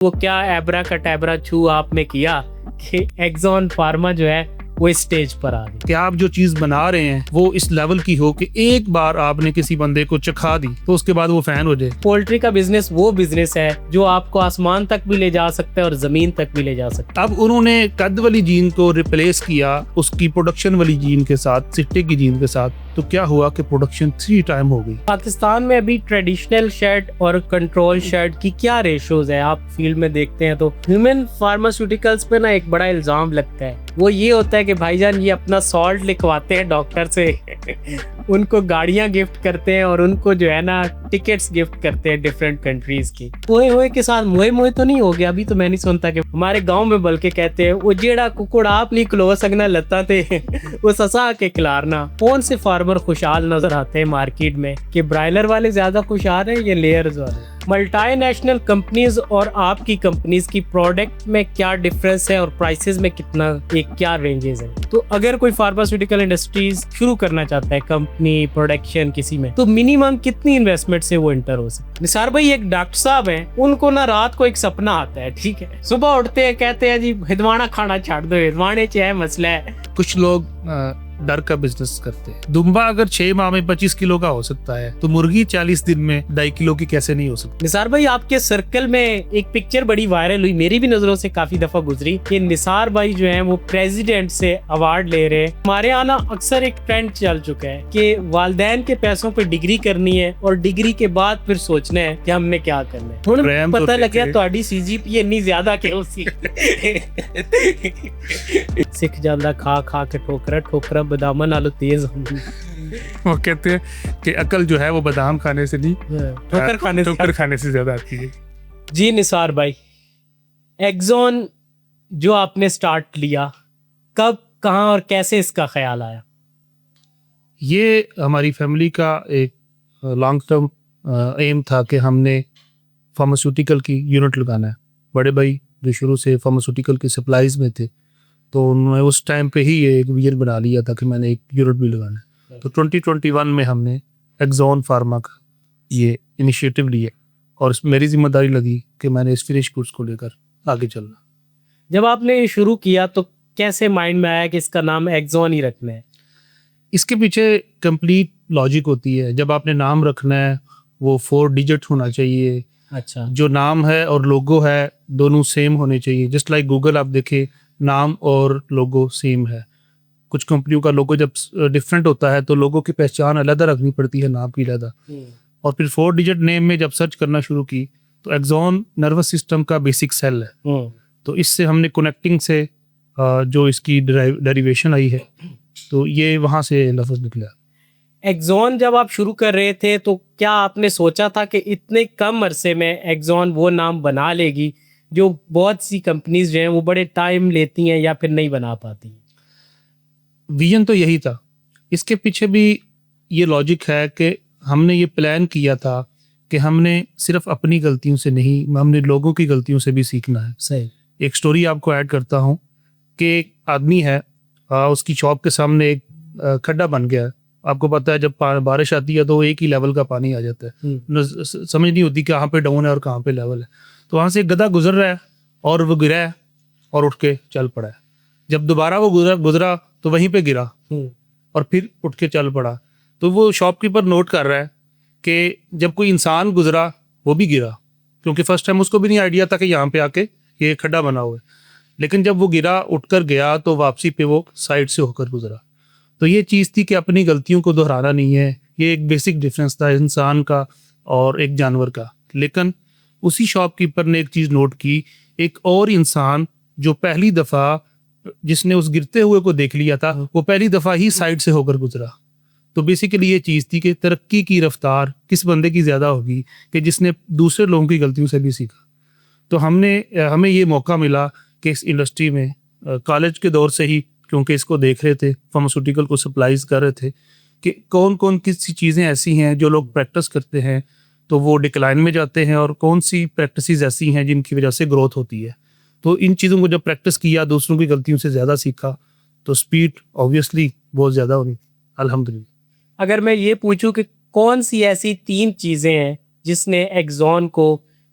वो क्या एब्रा का टैबरा छू आपने किया कि एक्सॉन फार्मा जो है वो इस स्टेज पर आ गई कि आप जो चीज बना रहे हैं वो इस लेवल की हो कि एक बार आपने किसी बंदे को चखा दी तो उसके बाद वो फैन हो जाए। पोल्ट्री का बिजनेस वो बिजनेस है जो आपको आसमान तक भी ले जा सकता है और जमीन तक भी ले जा सकता है। अब उन्होंने कद वाली जीन को रिप्लेस किया उसकी प्रोडक्शन वाली जीन के साथ, सिट्टे की जीन के साथ, तो क्या हुआ कि प्रोडक्शन 3 टाइम हो गई। पाकिस्तान में अभी ट्रेडिशनल शेड और कंट्रोल शेड की क्या रेशोज है आप फील्ड में देखते हैं तो ह्यूमन फार्मास्यूटिकल्स पे ना एक बड़ा इल्जाम लगता है, वो ये होता है कि भाईजान ये अपना सॉल्ट लिखवाते हैं डॉक्टर से उनको गाड़ियां गिफ्ट करते हैं और उनको जो है ना टिकट्स गिफ्ट करते हैं डिफरेंट कंट्रीज की। मोए मोए के साथ मोए मोए तो नहीं हो गया अभी, तो मैं नहीं सुनता कि हमारे गांव में बल्कि कहते हैं वो जेड़ा कुकुड़ आप नहीं क्लो सकना लता थे वो ससा के खिलारना। कौन से फार्मर खुशहाल नजर आते हैं मार्केट में कि ब्रायलर वाले ज्यादा खुशहाल हैं या लेयर्स वाले? मल्टीनेशनल कंपनीज और आपकी कंपनीज की प्रोडक्ट में क्या डिफरेंस है और प्राइसेस में कितना एक क्या रेंजेस है? तो अगर कोई फार्मास्यूटिकल इंडस्ट्रीज शुरू करना चाहता है कंपनी प्रोडक्शन किसी में, तो मिनिमम कितनी इन्वेस्टमेंट से वो एंटर हो सकता? निसार भाई एक डॉक्टर साहब हैं, उनको ना रात को एक सपना आता है, ठीक है, सुबह उठते हैं कहते हैं जी हिदवाना खाना छाड़ दो, हिदवाने च है मसला है। कुछ लोग डर का बिजनेस करते हैं। दुम्बा अगर 6 माह में 25 किलो का हो सकता है तो मुर्गी 40 दिन में 2.5 किलो की कैसे नहीं हो सकती? निसार भाई आपके सर्कल में एक पिक्चर बड़ी वायरल हुई, मेरी भी नजरों से काफी दफा गुजरी कि निसार भाई जो हैं वो प्रेसिडेंट से अवार्ड ले रहे हैं। हमारे यहाँ ना अक्सर एक ट्रेंड चल चुका है कि वालदैन के पैसों पे डिग्री करनी है और डिग्री के बाद फिर सोचना है कि हमने क्या करना है। हुण पता लग गया तुम्हारी CGPA इतनी ज्यादा क्यों सी सिख जांदा खा खा के ठोकरा बादाम नालों तेज होंगी। वो कहते हैं कि अकल जो है वो बादाम खाने से नहीं ठोकर खाने से ज्यादा आती है। जी निसार भाई, एक्सॉन जो आपने स्टार्ट लिया कब, कहां और कैसे इसका ख्याल आया? ये हमारी फैमिली का एक लॉन्ग टर्म एम था कि हमने फार्मास्यूटिकल की यूनिट लगाना है। बड़े भाई जो शुरू से फार्मास्यूटिकल की सप्लाईज में थे तो उन्होंने उस टाइम पे ही ये एक विजन बना लिया था कि मैंने एक यूनिट भी लगाना है। तो 2021 में हमने एक्सॉन फार्मा का ये इनिशिएटिव लिया और मेरी जिम्मेदारी लगी कि मैंने इस फिनिश गुड्स को लेकर आगे चलना। जब आपने शुरू किया तो कैसे माइंड में आया कि इसका नाम एक्सॉन ही रखना है? इसके पीछे कंप्लीट लॉजिक होती है। जब आपने नाम रखना है वो 4 डिजिट होना चाहिए। अच्छा, जो नाम है और लोगो है दोनों सेम होने चाहिए। जस्ट लाइक गूगल आप देखें नाम और लोगो सेम है। कुछ कंपनियों का लोगो जब डिफरेंट होता है तो लोगो की पहचान अलग रखनी पड़ती है, नाम की अलग। और फिर 4 डिजिट नेम में जब सर्च करना शुरू की तो एक्सॉन नर्वस सिस्टम का बेसिक सेल है। तो इससे हमने कनेक्टिंग से जो इसकी डेरिवेशन आई है तो ये वहाँ से लफ्ज़ निकला। एक्सॉन जब आप शुरू कर रहे थे तो क्या आपने सोचा था कि इतने कम अरसे में एक्सॉन वो नाम बना लेगी जो बहुत सी कंपनीज जो हैं वो बड़े टाइम लेती हैं या फिर नहीं बना पाती? विजन तो यही था। इसके पीछे भी ये लॉजिक है कि हमने ये प्लान किया था कि हमने सिर्फ अपनी गलतियों से नहीं, हमने लोगों की गलतियों से भी सीखना है। सही। एक स्टोरी आपको ऐड करता हूँ कि एक आदमी है, उसकी शॉप के सामने एक खड्डा बन गया है। आपको पता है जब बारिश आती है तो एक ही लेवल का पानी आ जाता है, समझ नहीं होती कहाँ पे डाउन है और कहाँ पे लेवल है। तो वहाँ से एक गधा गुजर रहा है और वो गिरा है और उठ के चल पड़ा है। जब दोबारा वो गुजरा तो वहीं पे गिरा और फिर उठ के चल पड़ा। तो वो शॉपकीपर नोट कर रहा है कि जब कोई इंसान गुजरा वो भी गिरा, क्योंकि फर्स्ट टाइम उसको भी नहीं आइडिया था कि यहाँ पे आके ये खड्डा बना हुआ है। लेकिन जब वो गिरा उठकर गया तो वापसी पे वो साइड से होकर गुजरा। तो ये चीज़ थी कि अपनी गलतियों को दोहराना नहीं है। ये एक बेसिक डिफरेंस था इंसान का और एक जानवर का। लेकिन उसी शॉपकीपर ने एक चीज़ नोट की, एक और इंसान जो पहली दफ़ा जिसने उस गिरते हुए को देख लिया था वो पहली दफ़ा ही साइड से होकर गुजरा। तो बेसिकली ये चीज़ थी कि तरक्की की रफ्तार किस बंदे की ज़्यादा होगी कि जिसने दूसरे लोगों की गलतियों से भी सीखा। तो हमें ये मौका मिला कि इस इंडस्ट्री में कॉलेज के दौर से ही, क्योंकि इसको देख रहे थे, फार्मास्यूटिकल को सप्लाईज कर रहे थे कि कौन कौन किसी चीज़ें ऐसी हैं जो लोग प्रैक्टिस करते हैं तो वो डिक्लाइन में जाते हैं और कौन सी प्रैक्टिसेस ऐसी हैं जिनकी वजह से ग्रोथ होती है। तो इन चीज़ों को जब प्रैक्टिस किया, दूसरों की गलतियों से ज़्यादा सीखा, तो स्पीड ऑब्वियसली बहुत ज़्यादा होगी अल्हम्दुलिल्लाह। अगर मैं ये पूछूं कि कौन सी ऐसी 3 चीज़ें हैं जिसने एक्सॉन को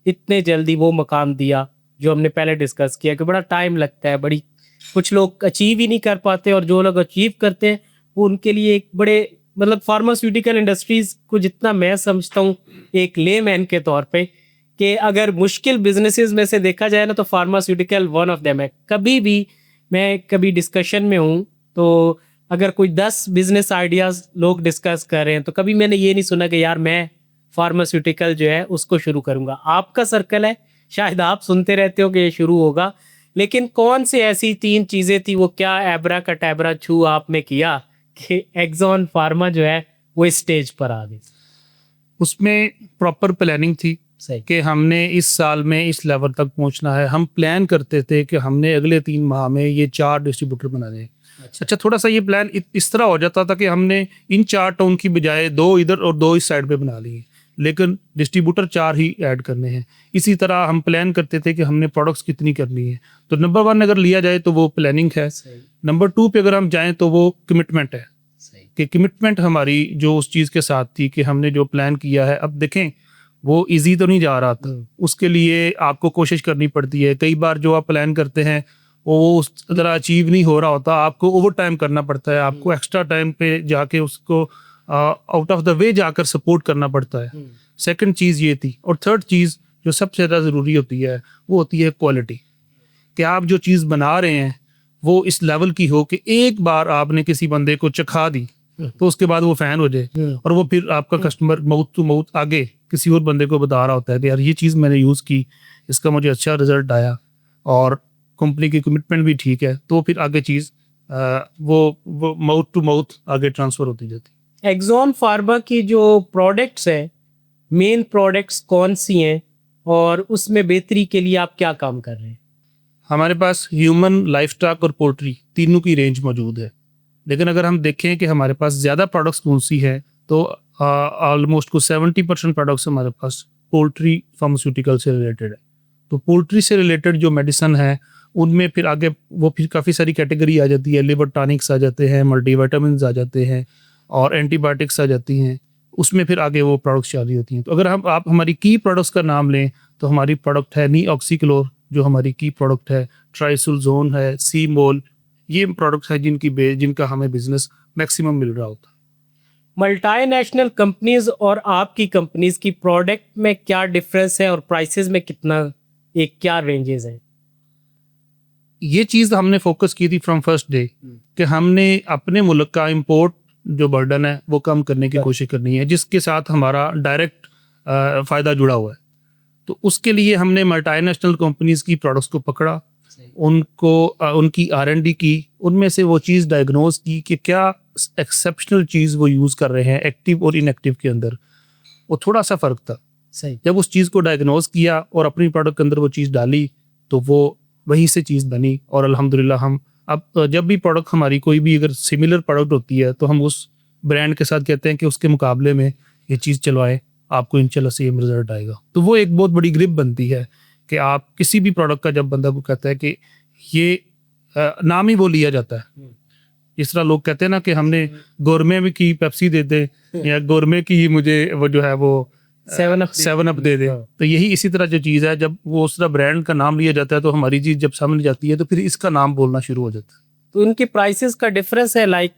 इतने जल्दी वो मकाम दिया जो हमने पहले डिस्कस किया कि बड़ा टाइम लगता है, बड़ी कुछ लोग अचीव ही नहीं कर पाते, और जो लोग अचीव करते हैं वो उनके लिए एक बड़े मतलब फार्मास्यूटिकल इंडस्ट्रीज को जितना मैं समझता हूँ एक लेमैन के तौर पे, कि अगर मुश्किल बिजनेसेस में से देखा जाए ना तो फार्मास्यूटिकल वन ऑफ देम है। कभी भी मैं कभी डिस्कशन में हूँ तो अगर कोई 10 बिजनेस आइडियाज़ लोग डिस्कस कर रहे हैं तो कभी मैंने ये नहीं सुना कि यार मैं फार्मास्यूटिकल जो है उसको शुरू करूँगा। आपका सर्कल है, शायद आप सुनते रहते हो कि ये शुरू होगा, लेकिन कौन सी ऐसी 3 चीज़ें थी, वो क्या एब्रा का टैबरा छू आपने किया कि एक्सॉन फार्मा जो है वो इस स्टेज पर आ गई? उसमें प्रॉपर प्लानिंग थी सही कि हमने इस साल में इस लेवल तक पहुंचना है। हम प्लान करते थे कि हमने अगले 3 माह में ये 4 डिस्ट्रीब्यूटर बनाने हैं। अच्छा, थोड़ा सा ये प्लान इस तरह हो जाता था कि हमने इन 4 टाउन की बजाय 2 इधर और 2 इस साइड पे बना लिए, लेकिन डिस्ट्रीब्यूटर 4 ही ऐड करने हैं। इसी तरह हम प्लान करते थे कि हमने प्रोडक्ट्स कितनी करनी है। तो नंबर 1 अगर लिया जाए तो वो प्लानिंग है। नंबर 2 पे अगर हम जाएँ तो वो कमिटमेंट है कि कमिटमेंट हमारी जो उस चीज़ के साथ थी कि हमने जो प्लान किया है, अब देखें वो इजी तो नहीं जा रहा था, उसके लिए आपको कोशिश करनी पड़ती है। कई बार जो आप प्लान करते हैं वो उस तरह अचीव नहीं हो रहा होता, आपको ओवर टाइम करना पड़ता है, आपको एक्स्ट्रा टाइम पे जाके उसको आउट ऑफ द वे जाकर सपोर्ट करना पड़ता है। सेकंड चीज़ ये थी। और थर्ड चीज़ जो सबसे ज़्यादा ज़रूरी होती है वो होती है क्वालिटी, कि आप जो चीज़ बना रहे हैं वो इस लेवल की हो कि एक बार आपने किसी बंदे को चखा दी तो उसके बाद वो फैन हो जाए, और वो फिर आपका कस्टमर माउथ टू माउथ आगे किसी और बंदे को बता रहा होता है कि यार ये चीज़ मैंने यूज़ की, इसका मुझे अच्छा रिजल्ट आया और कंपनी की कमिटमेंट भी ठीक है, तो फिर आगे चीज़ वो माउथ टू माउथ आगे ट्रांसफ़र होती जाती। एक्सॉन फार्मा की जो प्रोडक्ट्स है, मेन प्रोडक्ट्स कौन सी हैं और उसमें बेहतरी के लिए आप क्या काम कर रहे हैं? हमारे पास ह्यूमन, लाइफस्टॉक और पोल्ट्री तीनों की रेंज मौजूद है। लेकिन अगर हम देखें कि हमारे पास ज़्यादा प्रोडक्ट्स कौन सी है तो ऑलमोस्ट कुछ 70% प्रोडक्ट्स हमारे पास पोल्ट्री फार्मास्यूटिकल से रिलेटेड है। तो पोल्ट्री से रिलेटेड जो मेडिसिन है उनमें फिर आगे वो फिर काफ़ी सारी कैटेगरी आ जाती है। लिवर टॉनिक्स आ जाते हैं, मल्टीविटामिन्स आ जाते हैं और एंटीबायोटिक्स आ जाती हैं। उसमें फिर आगे वो प्रोडक्ट्स चालू होती हैं। तो अगर आप हमारी की प्रोडक्ट्स का नाम लें तो हमारी प्रोडक्ट है नी ऑक्सीक्लोर, जो हमारी की प्रोडक्ट है, ट्राइसुलजोन है, सी मोल, ये प्रोडक्ट्स है जिनका हमें बिजनेस मैक्सिमम मिल रहा होता है। मल्टीनेशनल कंपनीज और आपकी कंपनीज की प्रोडक्ट में क्या डिफरेंस है और प्राइसेस में कितना क्या रेंजेस हैं? ये चीज़ हमने फोकस की थी फ्रॉम फर्स्ट डे कि हमने अपने मुल्क का इंपोर्ट जो बर्डन है वो कम करने की कोशिश करनी है, जिसके साथ हमारा डायरेक्ट फ़ायदा जुड़ा हुआ है। तो उसके लिए हमने मल्टीनेशनल कंपनीज की प्रोडक्ट्स को पकड़ा, उनको उनकी R&D की, उनमें से वो चीज़ डायग्नोज की कि क्या एक्सेप्शनल चीज़ वो यूज़ कर रहे हैं एक्टिव और इनएक्टिव के अंदर। वो थोड़ा सा फ़र्क था। सही। जब उस चीज़ को डायग्नोज किया और अपनी प्रोडक्ट के अंदर वो चीज़ डाली तो वो वहीं से चीज़ बनी। और अल्हम्दुलिल्लाह हम अब जब भी प्रोडक्ट हमारी कोई भी अगर सिमिलर प्रोडक्ट होती है तो हम उस ब्रांड के साथ कहते हैं कि उसके मुकाबले में ये चीज़ चलवाएं, आपको इंशाल्लाह सेम रिजल्ट आएगा। तो वो एक बहुत बड़ी ग्रिप बनती है कि आप किसी भी प्रोडक्ट का जब बंदा को कहता है कि ये नाम ही वो लिया जाता है। इस तरह लोग कहते हैं ना कि हमने गोरमे में की पेप्सी दे दे या गोरमे की मुझे वो जो है वो 7 अप दे दे। तो यही इसी तरह जो चीज़ है, जब वो उस तरह ब्रांड का नाम लिया जाता है तो हमारी चीज़ जब सामने जाती है तो फिर इसका नाम बोलना शुरू हो जाता है। तो उनके प्राइसेस का डिफरेंस है, लाइक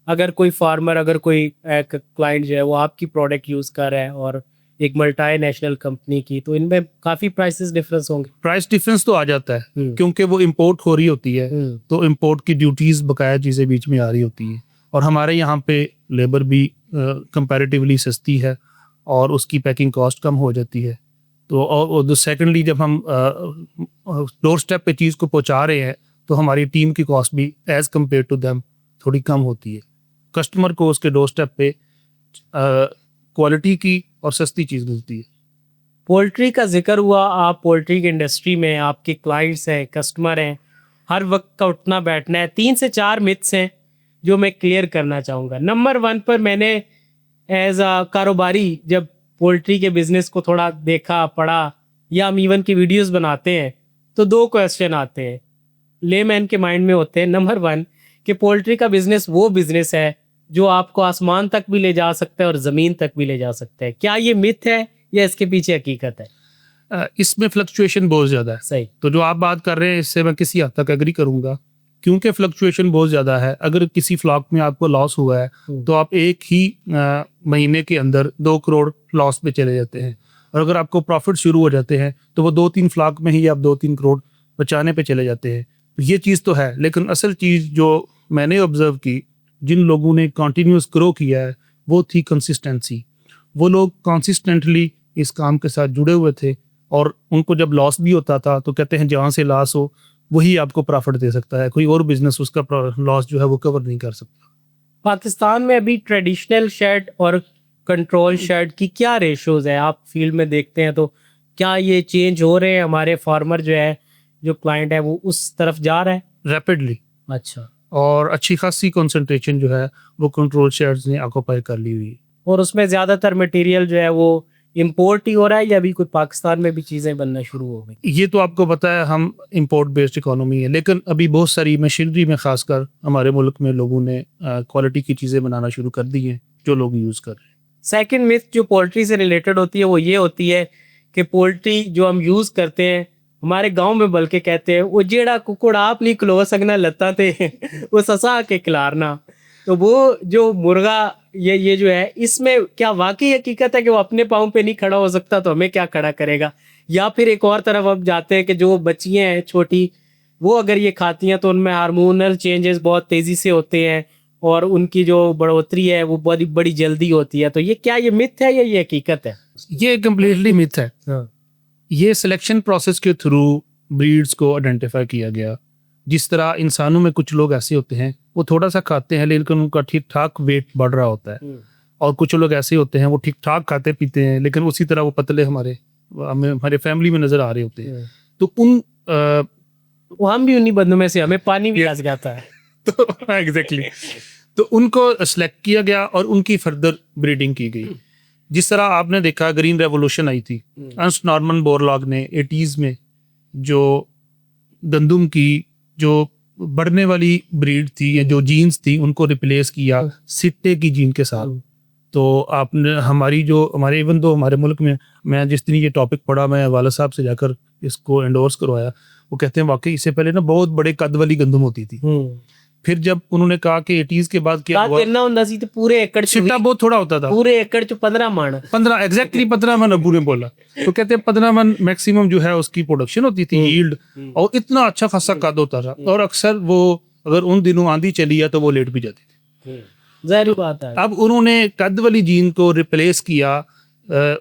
अगर कोई फार्मर, अगर कोई क्लाइंट जो है वो आपकी प्रोडक्ट यूज़ कर रहा है और एक मल्टीनेशनल कंपनी की, तो इनमें काफ़ी प्राइसेस डिफरेंस होंगे। प्राइस डिफरेंस तो आ जाता है क्योंकि वो इंपोर्ट हो रही होती है, तो इंपोर्ट की ड्यूटीज़ बकाया चीज़ें बीच में आ रही होती हैं। और हमारे यहाँ पे लेबर भी कंपैरेटिवली सस्ती है और उसकी पैकिंग कॉस्ट कम हो जाती है। तो और सेकेंडली जब हम डोर स्टेप पे चीज़ को पहुँचा रहे हैं तो हमारी टीम की कॉस्ट भी एज़ कम्पेयर टू देम थोड़ी कम होती है। कस्टमर को उसके डोर स्टेप पे क्वालिटी की और सस्ती चीज़ मिलती है। पोल्ट्री का जिक्र हुआ, आप पोल्ट्री की इंडस्ट्री में, आपके क्लाइंट्स हैं, कस्टमर हैं, हर वक्त का उठना बैठना है। 3 से 4 मिथ्स हैं जो मैं क्लियर करना चाहूँगा। नंबर 1 पर मैंने एज अ कारोबारी जब पोल्ट्री के बिज़नेस को थोड़ा देखा, पढ़ा, या हम इवन की वीडियोस बनाते हैं तो 2 क्वेश्चन आते हैं लेमैन के माइंड में होते हैं। नंबर 1 कि पोल्ट्री का बिज़नेस वो बिज़नेस है जो आपको आसमान तक भी ले जा सकता है और ज़मीन तक भी ले जा सकता है। क्या ये मिथ है या इसके पीछे हकीकत है? इसमें फ्लक्चुएशन बहुत ज़्यादा है। सही। तो जो आप बात कर रहे हैं इससे मैं किसी हद तक एग्री करूंगा, क्योंकि फ्लक्चुएशन बहुत ज़्यादा है। अगर किसी फ्लॉक में आपको लॉस हुआ है तो आप एक ही महीने के अंदर 2 करोड़ लॉस पे चले जाते हैं, और अगर आपको प्रॉफिट शुरू हो जाते हैं तो वो 2-3 फ्लॉक में ही आप 2-3 करोड़ बचाने पे चले जाते हैं। ये चीज़ तो है, लेकिन असल चीज़ जो मैंने ऑब्जर्व की, जिन लोगों ने कॉन्टीन्यूस ग्रो किया है, वो थी कंसिस्टेंसी। वो लोग कंसिस्टेंटली इस काम के साथ जुड़े हुए थे, और उनको जब लॉस भी होता था तो कहते हैं जहाँ से लॉस हो वही आपको प्रॉफिट दे सकता है, कोई और बिजनेस उसका लॉस जो है वो कवर नहीं कर सकता। पाकिस्तान में अभी ट्रेडिशनल शेड और कंट्रोल शेड की क्या रेशोज है? आप फील्ड में देखते हैं तो क्या ये चेंज हो रहे हैं? हमारे फार्मर जो है, जो क्लाइंट है, वो उस तरफ जा रहा है रैपिडली। अच्छा। और अच्छी खासी कंसंट्रेशन जो है वो कंट्रोल शेड्स ने ऑक्यूपाई कर ली हुई है। और उसमें ज़्यादातर मटेरियल जो है वो इम्पोर्ट ही हो रहा है, या अभी कोई पाकिस्तान में भी चीज़ें बनना शुरू हो गई? ये तो आपको पता है हम इंपोर्ट बेस्ड इकोनॉमी है, लेकिन अभी बहुत सारी मशीनरी में खासकर हमारे मुल्क में लोगों ने क्वालिटी की चीज़ें बनाना शुरू कर दी हैं जो लोग यूज़ कर रहे हैं। सेकंड मिथ जो पोल्ट्री से रिलेटेड होती है वो ये होती है कि पोल्ट्री जो हम यूज़ करते हैं, हमारे गांव में बल्कि कहते हैं वो जेड़ा कुकुड़ आप नहीं खलो सकना लता थे वो ससा के खिलारना। तो वो जो मुर्गा ये जो है, इसमें क्या वाकई हकीकत है कि वो अपने पाँव पे नहीं खड़ा हो सकता तो हमें क्या खड़ा करेगा? या फिर एक और तरफ अब जाते हैं कि जो बच्चियाँ हैं छोटी, वो अगर ये खाती हैं तो उनमें हार्मोनल चेंजेस बहुत तेज़ी से होते हैं और उनकी जो बढ़ोतरी है वो बड़ी बड़ी जल्दी होती है। तो ये क्या ये मिथ है या ये हकीकत है? ये कम्प्लीटली मिथ है। हाँ। ये सिलेक्शन प्रोसेस के थ्रू ब्रीड्स को आइडेंटिफाई किया गया। जिस तरह इंसानों में कुछ लोग ऐसे होते हैं वो थोड़ा सा खाते हैं लेकिन उनका ठीक ठाक वेट बढ़ रहा होता है, और कुछ लोग ऐसे होते हैं वो ठीक ठाक खाते पीते हैं लेकिन उसी तरह वो पतले हमारे फैमिली में नजर आ रहे होते हैं। तो हम भी उन्हीं बंदों में से, हमें पानी भी लग जाता है। तो एग्जैक्टली तो उनको सेलेक्ट किया गया और उनकी फर्दर ब्रीडिंग की गई। जिस तरह आपने देखा ग्रीन रेवोल्यूशन आई थी, अर्नस्ट नॉर्मन बोरलॉग ने 80s में जो गंदुम की जो बढ़ने वाली ब्रीड थी या जो जीन्स थी उनको रिप्लेस किया सिट्टे की जीन के साथ। तो आपने हमारे इवन तो हमारे मुल्क में, मैं जिस दिन ये टॉपिक पढ़ा मैं वाला साहब से जाकर इसको एंडोर्स करवाया, वो कहते हैं वाकई इससे पहले ना बहुत बड़े कद वाली गंदम होती थी। फिर जब उन्होंने कहा कि 80s के बाद क्या हुआ, तो पूरे एकड़ सिट्टा बहुत थोड़ा होता था, पूरे एकड़ च 15 मन 15 एग्जैक्टली 15 मन अबू ने बोला। तो कहते हैं 15 मन मैक्सिमम जो है उसकी प्रोडक्शन होती थी, यील्ड, और इतना अच्छा खासा कद होता था। और अक्सर वो अगर उन दिनों आंधी चली है तो वो लेट भी जाती थी। ज़ाहिर बात है। अब उन्होंने कद वाली जीन को रिप्लेस किया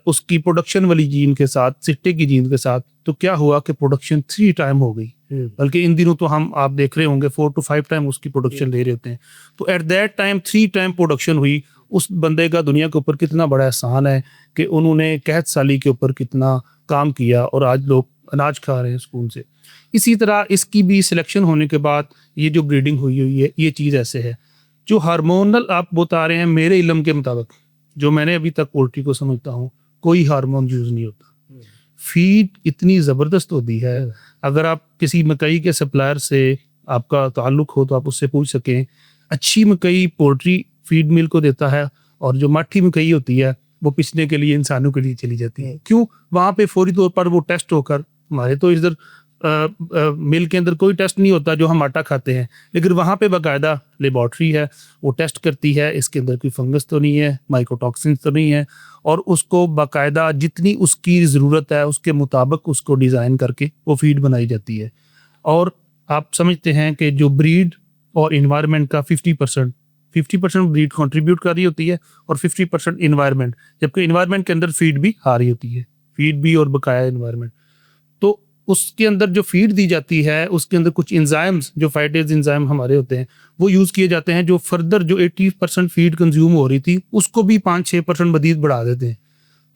उसकी प्रोडक्शन वाली जीन के साथ, सिट्टे की जीन के साथ। तो क्या हुआ कि प्रोडक्शन 3 टाइम हो गई, बल्कि इन दिनों तो आप देख रहे होंगे 4 to 5 टाइम उसकी प्रोडक्शन ले रहे होते हैं। तो at that time 3 time production हुई। उस बंदे का दुनिया के ऊपर कितना बड़ा एहसान है कि उन्होंने कहत साली के ऊपर कितना काम किया और आज लोग अनाज खा रहे हैं स्कूल से। इसी तरह इसकी भी सिलेक्शन होने के बाद ये जो ब्रीडिंग हुई है, ये चीज़ ऐसे है। जो हार्मोनल आप बता रहे हैं, मेरे इल्म के मुताबिक जो मैंने अभी तक पोल्ट्री को समझता हूँ, कोई हार्मोन यूज़ नहीं होता। फीड इतनी ज़बरदस्त होती है, अगर आप किसी मकई के सप्लायर से आपका ताल्लुक हो तो आप उससे पूछ सकें। अच्छी मकई पोल्ट्री फीड मिल को देता है, और जो माठी मकई होती है वो पिसने के लिए इंसानों के लिए चली जाती है। क्यों? वहाँ पे फौरी तौर पर वो टेस्ट होकर, हमारे तो इधर मिल के अंदर कोई टेस्ट नहीं होता जो हम आटा खाते हैं, लेकिन वहाँ पे बाकायदा लेबॉर्ट्री है, वो टेस्ट करती है इसके अंदर कोई फंगस तो नहीं है, माइकोटॉक्सिन्स तो नहीं है, और उसको बाकायदा जितनी उसकी ज़रूरत है उसके मुताबिक उसको डिज़ाइन करके वो फीड बनाई जाती है। और आप समझते हैं कि जो ब्रीड और इन्वायरमेंट का 50% ब्रीड कंट्रीब्यूट कर रही होती है और 50% इन्वायरमेंट, जबकि इन्वायरमेंट के अंदर फीड भी आ रही होती है, फीड भी और बकाया इन्वायरमेंट। तो उसके अंदर जो फीड दी जाती है उसके अंदर कुछ इंजाइम्स, जो फाइटेज इंजाइम हमारे होते हैं, वो यूज़ किए जाते हैं, जो फर्दर जो 80% फीड कंज्यूम हो रही थी उसको भी 5-6% मजीद बढ़ा देते हैं।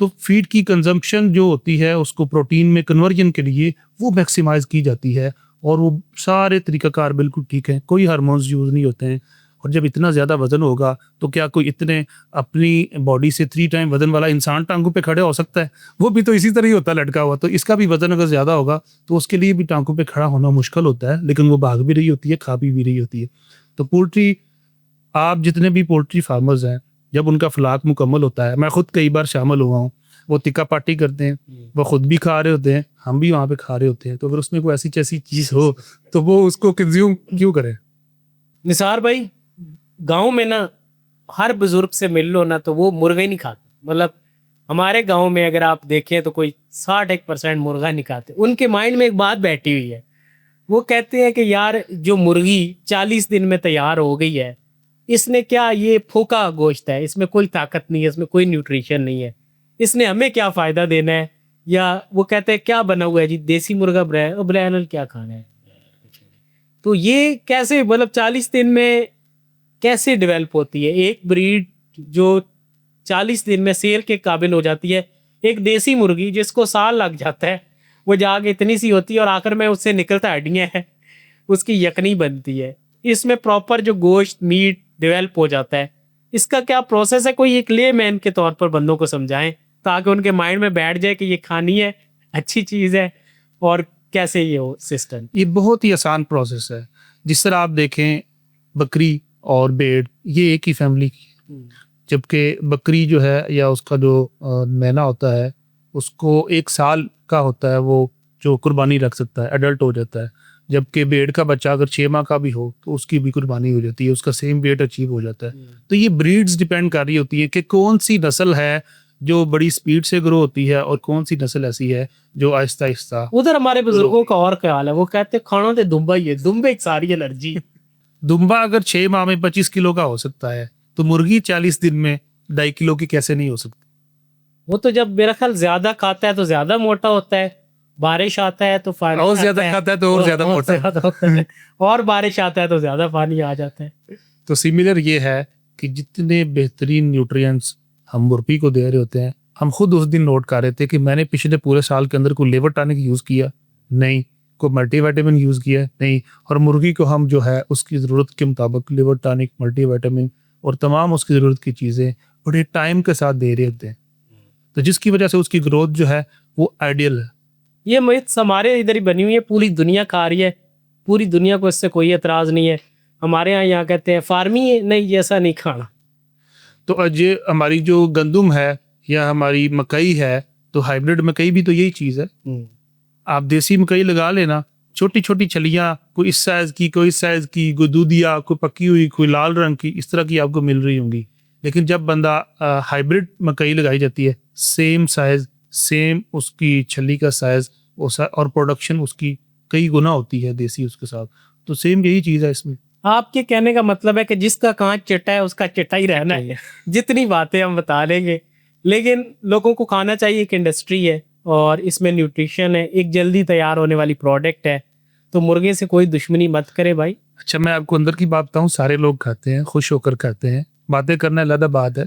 तो फीड की कंजम्पशन जो होती है उसको प्रोटीन में कन्वर्जन के लिए वो मैक्सिमाइज की जाती है, और वो सारे तरीक़ाकार बिल्कुल ठीक है, कोई हार्मोन्स यूज़ नहीं होते हैं। और जब इतना ज़्यादा वज़न होगा तो क्या कोई इतने अपनी बॉडी से 3 टाइम वज़न वाला इंसान टांगों पे खड़े हो सकता है? वो भी तो इसी तरह ही होता है, लटका हुआ। तो इसका भी वज़न अगर ज़्यादा होगा तो उसके लिए भी टांगों पे खड़ा होना मुश्किल होता है, लेकिन वो भाग भी रही होती है, खा भी रही होती है। तो पोल्ट्री, आप जितने भी पोल्ट्री फार्मर्स हैं, जब उनका फ्लाक मुकम्मल होता है, मैं खुद कई बार शामिल हुआ हूँ, वो तिक्का पार्टी करते हैं, वो खुद भी खा रहे होते हैं, हम भी वहाँ पे खा रहे होते हैं। तो अगर उसमें कोई ऐसी जैसी चीज़ हो तो वो उसको कंज्यूम क्यों करें? निसार भाई, गांव में ना हर बुजुर्ग से मिल लो ना तो वो मुर्गा ही नहीं खाते। मतलब हमारे गांव में अगर आप देखें तो कोई 61% मुर्गा नहीं खाते। उनके माइंड में एक बात बैठी हुई है, वो कहते हैं कि यार जो मुर्गी 40 दिन में तैयार हो गई है, इसने क्या, ये फूका गोश्त है, इसमें कोई ताकत नहीं है, इसमें कोई न्यूट्रिशन नहीं है, इसने हमें क्या फ़ायदा देना है। या वो कहते हैं क्या बना हुआ है जी, देसी मुर्गा ब्रायलर क्या खाना है। तो ये कैसे, मतलब 40 दिन में कैसे डेवलप होती है एक ब्रीड जो 40 दिन में सेल के काबिल हो जाती है। एक देसी मुर्गी जिसको साल लग जाता है, वो जाके इतनी सी होती है और आखिर में उससे निकलता हड्डियाँ हैं, उसकी यखनी बनती है। इसमें प्रॉपर जो गोश्त मीट डेवलप हो जाता है, इसका क्या प्रोसेस है, कोई एक लेमैन के तौर पर बंदों को समझाएं ताकि उनके माइंड में बैठ जाए कि ये खानी है, अच्छी चीज़ है, और कैसे ये हो सिस्टम। ये बहुत ही आसान प्रोसेस है। जिस तरह आप देखें, बकरी और भेड़ ये एक ही फैमिली की है। जबकि बकरी जो है या उसका जो मैना होता है, उसको 1 साल का होता है वो जो कुर्बानी रख सकता है, एडल्ट हो जाता है। जबकि भेड़ का बच्चा अगर 6 माह का भी हो तो उसकी भी कुर्बानी हो जाती है, उसका सेम वेट अचीव हो जाता है। तो ये ब्रीड्स डिपेंड कर रही होती है कि कौन सी नस्ल है जो बड़ी स्पीड से ग्रो होती है और कौन सी नस्ल ऐसी है जो आहिस्ता आहिस्ता। उधर हमारे बुजुर्गों का और ख्याल है, वो कहते हैं खाना तो दुम्बा ही है, दुम्बे की सारी एलर्जी। दुम्बा अगर 6 माह में 25 किलो का हो सकता है तो मुर्गी 40 दिन में 2.5 किलो की कैसे नहीं हो सकती? वो तो जब मेरा ख्याल ज्यादा खाता है तो ज्यादा मोटा होता है, बारिश आता है तो पानी और ज्यादा खाता है तो और ज्यादा मोटा होता है, और बारिश आता है तो ज्यादा पानी आ जाता है। तो सिमिलर ये है कि जितने बेहतरीन न्यूट्रिएंट्स हम मुर्गी को दे रहे होते हैं, हम खुद उस दिन नोट कर रहे थे कि मैंने पिछले पूरे साल के अंदर कोई लेवर टॉनिक यूज़ किया नहीं, कोई मल्टीविटामिन यूज़ किया नहीं, और मुर्गी को हम जो है उसकी ज़रूरत के मुताबिक लेवर टॉनिक, मल्टीविटामिन और तमाम उसकी ज़रूरत की चीज़ें बड़े टाइम के साथ दे रहे होते हैं। तो जिसकी वजह से उसकी ग्रोथ जो है वो आइडियल है। ये मिथ्स हमारे इधर ही बनी हुई है, पूरी दुनिया खा रही है, पूरी दुनिया को इससे कोई एतराज़ नहीं है। हमारे यहाँ कहते हैं फार्मी नहीं, ये ऐसा नहीं खाना। तो आज ये हमारी जो गंदुम है या हमारी मकई है, तो हाइब्रिड मकई भी तो यही चीज़ है। आप देसी मकई लगा लेना, छोटी छोटी छलियाँ, कोई इस साइज़ की, कोई इस साइज़ की, कोई दूधिया, कोई पकी हुई, कोई लाल रंग की, इस तरह की आपको मिल रही होंगी। लेकिन जब बंदा हाइब्रिड मकई लगाई जाती है, सेम साइज़, सेम उसकी छली का साइज़ और प्रोडक्शन उसकी कई गुना होती है देसी उसके साथ। तो सेम यही चीज़ है इसमें। आपके कहने का मतलब है कि जिसका कांच चिट्टा है उसका चिट्टा ही रहना है। जितनी बातें हम बता लेंगे, लेकिन लोगों को खाना चाहिए। एक इंडस्ट्री है और इसमें न्यूट्रिशन है, एक जल्दी तैयार होने वाली प्रोडक्ट है, तो मुर्गे से कोई दुश्मनी मत करे भाई। अच्छा, मैं आपको अंदर की बात बताऊँ, सारे लोग खाते हैं, खुश होकर खाते हैं, बातें करना अलग बात है,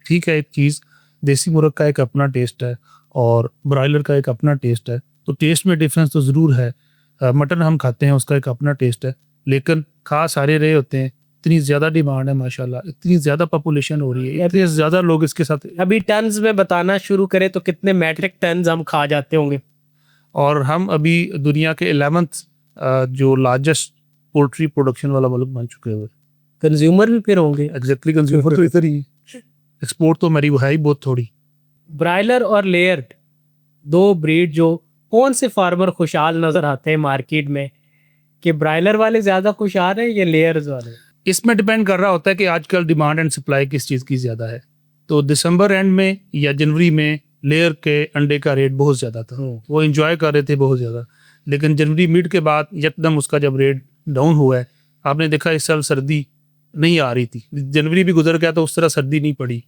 ठीक है। एक चीज़, देसी मुर्ग का एक अपना टेस्ट है और ब्रॉयलर का एक अपना टेस्ट है, तो टेस्ट में डिफरेंस तो ज़रूर है। मटन हम खाते हैं, उसका एक अपना टेस्ट है, लेकिन खा सारे रहे होते हैं। इतनी ज़्यादा डिमांड है माशाल्लाह, इतनी ज़्यादा पॉपुलेशन हो रही है, इतने ज़्यादा लोग इसके साथ। अभी टन्स में बताना शुरू करें तो कितने मैट्रिक टन्स हम खा जाते होंगे। और हम अभी दुनिया के 11th जो लार्जेस्ट पोल्ट्री प्रोडक्शन वाला मुल्क बन चुके हैं। कंज्यूमर भी फिर होंगे। एग्जैक्टली, कंज्यूमर तो इधर ही है, एक्सपोर्ट तो मेरी वो है ही बहुत थोड़ी। ब्रायलर और लेयर, दो ब्रीड जो, कौन से फार्मर खुशहाल नजर आते हैं मार्केट में, कि ब्रायलर वाले ज्यादा खुशहाल हैं या लेयर्स वाले? इसमें डिपेंड कर रहा होता है कि आजकल डिमांड एंड सप्लाई किस चीज़ की ज़्यादा है। तो दिसंबर एंड में या जनवरी में लेयर के अंडे का रेट बहुत ज़्यादा था, वो इंजॉय कर रहे थे बहुत ज़्यादा। लेकिन जनवरी मिड के बाद एकदम उसका जब रेट डाउन हुआ है, आपने देखा इस साल सर्दी नहीं आ रही थी, जनवरी भी गुजर गया तो उस तरह सर्दी नहीं पड़ी,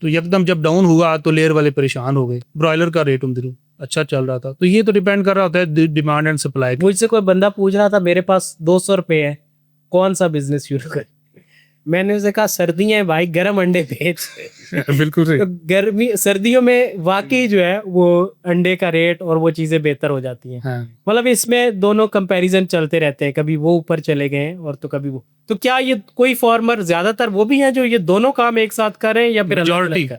तो एकदम जब डाउन हुआ तो लेयर वाले परेशान हो गए। ब्रॉयलर का रेट उन दिनों अच्छा चल रहा था। तो ये तो डिपेंड कर रहा होता है डिमांड एंड सप्लाई। मुझसे कोई बंदा पूछ रहा था, मेरे पास 200 रुपये है, कौन सा बिजनेस शुरू करें? मैंने उसे कहा सर्दियां हैं भाई, गर्म अंडे बेच। बिल्कुल सही। तो गर्मी सर्दियों में वाकई जो है वो अंडे का रेट और वो चीज़ें बेहतर हो जाती हैं। हाँ। मतलब इसमें दोनों कंपैरिजन चलते रहते हैं, कभी वो ऊपर चले गए हैं और तो कभी वो। तो क्या ये कोई फार्मर, ज्यादातर वो भी हैं जो ये दोनों काम एक साथ करें या फिर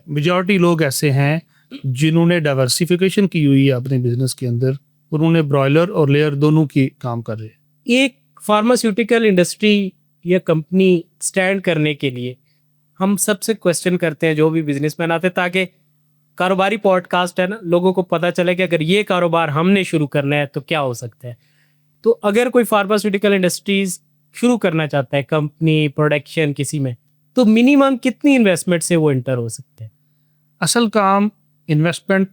मेजॉरिटी लोग ऐसे हैं जिन्होंने डाइवर्सिफिकेशन की हुई है अपने बिजनेस के अंदर, उन्होंने ब्रॉयलर और लेयर दोनों की काम कर रहे हैं। एक फार्मास्यूटिकल इंडस्ट्री या कंपनी स्टैंड करने के लिए हम सबसे क्वेश्चन करते हैं जो भी बिजनेसमैन आते हैं, ताकि कारोबारी पॉडकास्ट है ना, लोगों को पता चले कि अगर ये कारोबार हमने शुरू करना है तो क्या हो सकता है। तो अगर कोई फार्मास्यूटिकल इंडस्ट्रीज शुरू करना चाहता है, कंपनी प्रोडक्शन किसी में, तो मिनिमम कितनी इन्वेस्टमेंट से वो एंटर हो सकते हैं? असल काम इन्वेस्टमेंट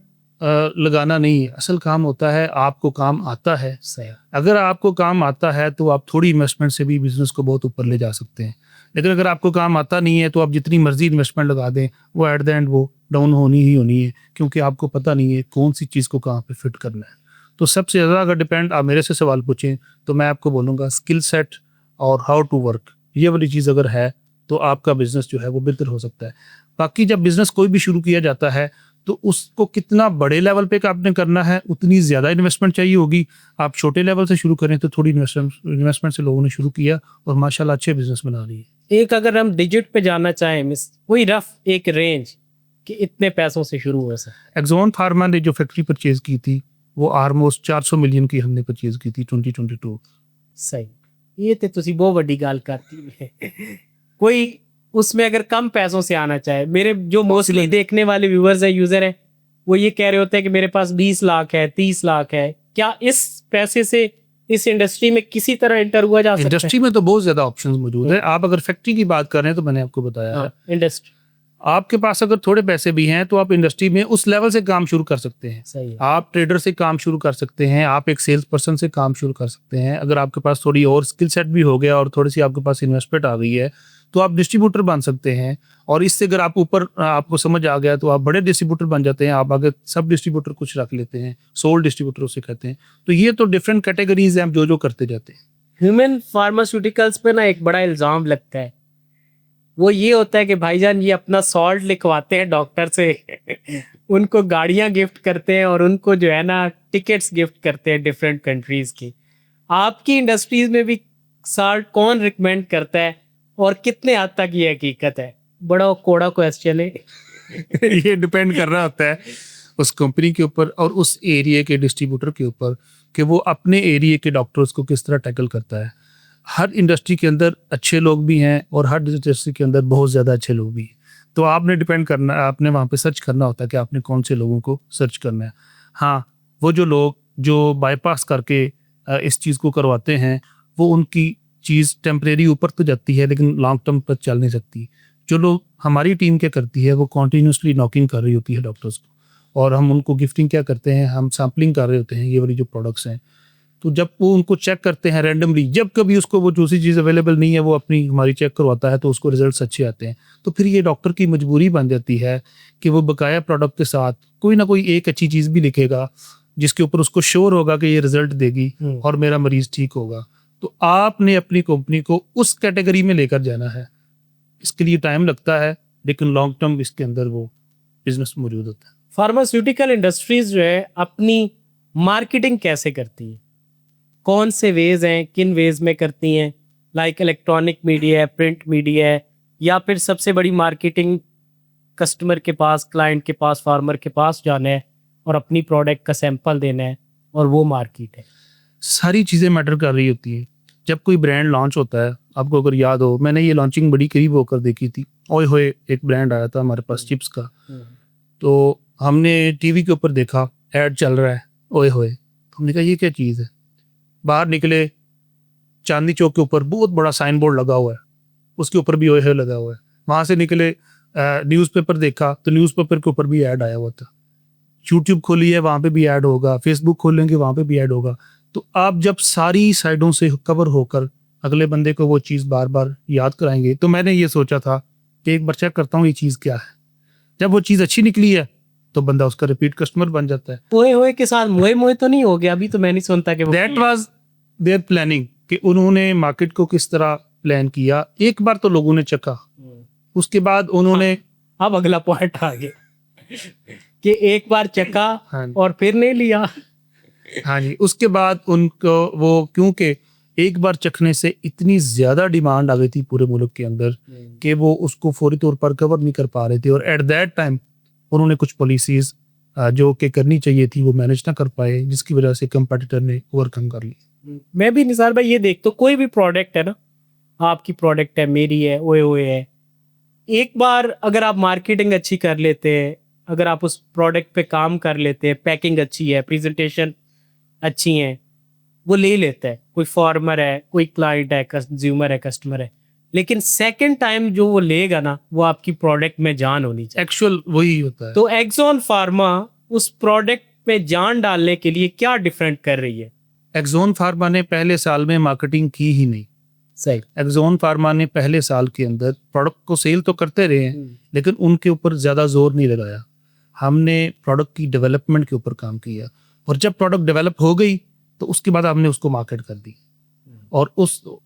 लगाना नहीं है, असल काम होता है आपको काम आता है। सही। अगर आपको काम आता है तो आप थोड़ी इन्वेस्टमेंट से भी बिजनेस को बहुत ऊपर ले जा सकते हैं। लेकिन अगर आपको काम आता नहीं है तो आप जितनी मर्जी इन्वेस्टमेंट लगा दें, वो एट द एंड वो डाउन होनी ही होनी है, क्योंकि आपको पता नहीं है कौन सी चीज़ को कहाँ पे फिट करना है। तो सबसे ज़्यादा अगर डिपेंड आप मेरे से सवाल पूछें तो मैं आपको बोलूँगा स्किल सेट और हाउ टू वर्क, ये वाली चीज़ अगर है तो आपका बिजनेस जो है वो बेहतर हो सकता है। बाकी जब बिजनेस कोई भी शुरू किया जाता है तो उसको कितना बड़े लेवल पे आपने करना है, उतनी ज़्यादा इन्वेस्टमेंट चाहिए होगी। आप छोटे लेवल से शुरू करें तो थोड़ी इन्वेस्टमेंट से लोगों ने शुरू किया और माशाल्लाह अच्छे बिजनेस बना रही है। एक अगर हम डिजिट पे जाना चाहें, मिस कोई रफ एक रेंज कि इतने पैसों से शुरू हो सकता। एक्सॉन फार्मा ने जो फैक्ट्री परचेज की थी वो ऑलमोस्ट 400 मिलियन की हमने परचेज की थी 2022। सही, ये तो तुसी बहुत बड़ी गाल करती है। कोई उसमें अगर कम पैसों से आना चाहे, मेरे जो मोस्टली देखने वाले व्यूअर्स हैं, यूजर हैं, वो ये कह रहे होते हैं कि मेरे पास 20 लाख है, 30 लाख है, क्या इस पैसे से इस इंडस्ट्री में किसी तरह एंटर हुआ जा सकता है? इंडस्ट्री में तो बहुत ज्यादा ऑप्शंस मौजूद है। आप अगर फैक्ट्री की बात कर रहे हैं तो मैंने आपको बताया है, इंडस्ट्री आपके पास अगर थोड़े पैसे भी हैं तो आप इंडस्ट्री में उस लेवल से काम शुरू कर सकते हैं। सही है। आप ट्रेडर से काम शुरू कर सकते हैं, आप एक सेल्स पर्सन से काम शुरू कर सकते हैं। अगर आपके पास थोड़ी और स्किल सेट भी हो गया और थोड़ी सी आपके पास इन्वेस्टमेंट आ गई है तो आप डिस्ट्रीब्यूटर बन सकते हैं। और इससे अगर आप ऊपर आपको समझ आ गया तो आप बड़े डिस्ट्रीब्यूटर बन जाते हैं। आप आगे सब डिस्ट्रीब्यूटर कुछ रख लेते हैं, सोल डिस्ट्रीब्यूटर उसे कहते हैं। तो ये तो डिफरेंट कैटेगरीज हैं, हम जो करते जाते हैं। ह्यूमन फार्मास्यूटिकल्स पे ना एक बड़ा इल्जाम लगता है, वो ये होता है कि भाईजान ये अपना सॉल्ट लिखवाते हैं डॉक्टर से, उनको गाड़ियां गिफ्ट करते हैं और उनको जो है ना टिकट्स गिफ्ट करते हैं डिफरेंट कंट्रीज की। आपकी इंडस्ट्रीज में भी सॉल्ट कौन रिकमेंड करता है और कितने हद तक ये हकीकत है? बड़ा कोड़ा क्वेश्चन है। ये डिपेंड कर रहा होता है उस कंपनी के ऊपर और उस एरिया के डिस्ट्रीब्यूटर के ऊपर कि वो अपने एरिया के डॉक्टर्स को किस तरह टैकल करता है। हर इंडस्ट्री के अंदर अच्छे लोग भी हैं और हर इंडस्ट्री के अंदर बहुत ज़्यादा अच्छे लोग भी हैं। तो आपने डिपेंड करना, आपने वहाँ पे सर्च करना होता है कि आपने कौन से लोगों को सर्च करना है। हाँ, वो जो लोग जो बाईपास करके इस चीज़ को करवाते हैं, वो उनकी चीज़ टेम्परेरी ऊपर तो जाती है लेकिन लॉन्ग टर्म पर चल नहीं सकती। जो लोग हमारी टीम क्या करती है, वो कॉन्टीन्यूसली नॉकिंग कर रही होती है डॉक्टर्स को, और हम उनको गिफ्टिंग क्या करते हैं, हम सैम्पलिंग कर रहे होते हैं ये वाली जो प्रोडक्ट्स हैं। तो जब वो उनको चेक करते हैं रैंडमली, जब कभी उसको वो दूसरी चीज़ अवेलेबल नहीं है वो अपनी हमारी चेक करवाता है तो उसको रिजल्ट्स अच्छे आते हैं। तो फिर ये डॉक्टर की मजबूरी बन जाती है कि वो बकाया प्रोडक्ट के साथ कोई ना कोई एक अच्छी चीज़ भी लिखेगा जिसके ऊपर उसको श्योर होगा कि ये रिजल्ट देगी और मेरा मरीज ठीक होगा। तो आपने अपनी कंपनी को उस कैटेगरी में लेकर जाना है। इसके लिए टाइम लगता है लेकिन लॉन्ग टर्म इसके अंदर वो बिजनेस मौजूद होता है। फार्मास्यूटिकल इंडस्ट्रीज जो है अपनी मार्केटिंग कैसे करती है? कौन से वेज हैं, किन वेज में करती हैं? लाइक इलेक्ट्रॉनिक मीडिया है, प्रिंट मीडिया है, या फिर सबसे बड़ी मार्केटिंग कस्टमर के पास, क्लाइंट के पास, फार्मर के पास जाना है और अपनी प्रोडक्ट का सैंपल देना है और वो मार्केट है? सारी चीज़ें मैटर कर रही होती है। जब कोई ब्रांड लॉन्च होता है, आपको अगर याद हो, मैंने ये लॉन्चिंग बड़ी करीब होकर देखी थी। ओए होए एक ब्रांड आया था हमारे पास चिप्स का, तो हमने टीवी के ऊपर देखा ऐड चल रहा है ओए होए, हमने कहा ये क्या चीज़ है। बाहर निकले, चांदनी चौक के ऊपर बहुत बड़ा साइन बोर्ड लगा हुआ है, उसके ऊपर भी ओए होए लगा हुआ है। वहाँ से निकले, न्यूज़पेपर देखा तो न्यूज़पेपर के ऊपर भी ऐड आया हुआ था। यूट्यूब खोली है, वहाँ पे भी ऐड होगा, फेसबुक खोलेंगे वहाँ पे भी ऐड होगा। तो आप जब सारी साइडों से कवर होकर अगले बंदे को वो चीज़ बार बार याद कराएंगे, तो मैंने ये सोचा था कि एक बार चेक करता हूँ ये चीज़ क्या है। जब वो चीज़ अच्छी निकली है तो बंदा उसका रिपीट कस्टमर बन जाता है। ओए होए के साथ मोए मोए तो नहीं हो गया? अभी तो मैं नहीं सुनता कि दैट वाज देयर प्लानिंग, कि उन्होंने मार्केट को किस तरह प्लान किया। एक बार तो लोगों ने चखा, उसके बाद उन्होंने अब अगला पॉइंट आ गया कि एक बार चखा और फिर नहीं लिया। हाँ जी, उसके बाद उनको वो, क्योंकि एक बार चखने से इतनी ज़्यादा डिमांड आ गई थी पूरे मुल्क के अंदर कि वो उसको फौरी तौर पर कवर नहीं कर पा रहे थे। और एट दैट टाइम उन्होंने कुछ पॉलिसीज़ जो कि करनी चाहिए थी वो मैनेज ना कर पाए, जिसकी वजह से कंपटीटर ने ओवरकम कर ली। मैं भी निसार भाई ये देख, तो कोई भी प्रोडक्ट है ना, आपकी प्रोडक्ट है, मेरी है, ओए ओए है, एक बार अगर आप मार्केटिंग अच्छी कर लेते हैं, अगर आप उस प्रोडक्ट पे काम कर लेते हैं, पैकिंग अच्छी है, प्रेजेंटेशन अच्छी है, वो ले लेता है। कोई फार्मर है, कोई क्लाइंट है, कंज्यूमर है, कस्टमर है, लेकिन सेकंड टाइम जो वो लेगा ना, वो आपकी प्रोडक्ट में जान होनी चाहिए। एक्चुअल वही होता है। तो एक्सॉन फार्मा उस प्रोडक्ट में जान डालने के लिए क्या डिफरेंट कर रही है? एक्सॉन फार्मा ने पहले साल में मार्केटिंग की ही नहीं। सही। एक्सॉन फार्मा ने पहले साल के अंदर प्रोडक्ट को सेल तो करते रहे हैं, लेकिन उनके ऊपर ज़्यादा जोर नहीं लगाया। हमने प्रोडक्ट की डेवलपमेंट के ऊपर काम किया, और जब प्रोडक्ट डेवलप हो गई तो उसके बाद हमने उसको मार्केट कर दी। और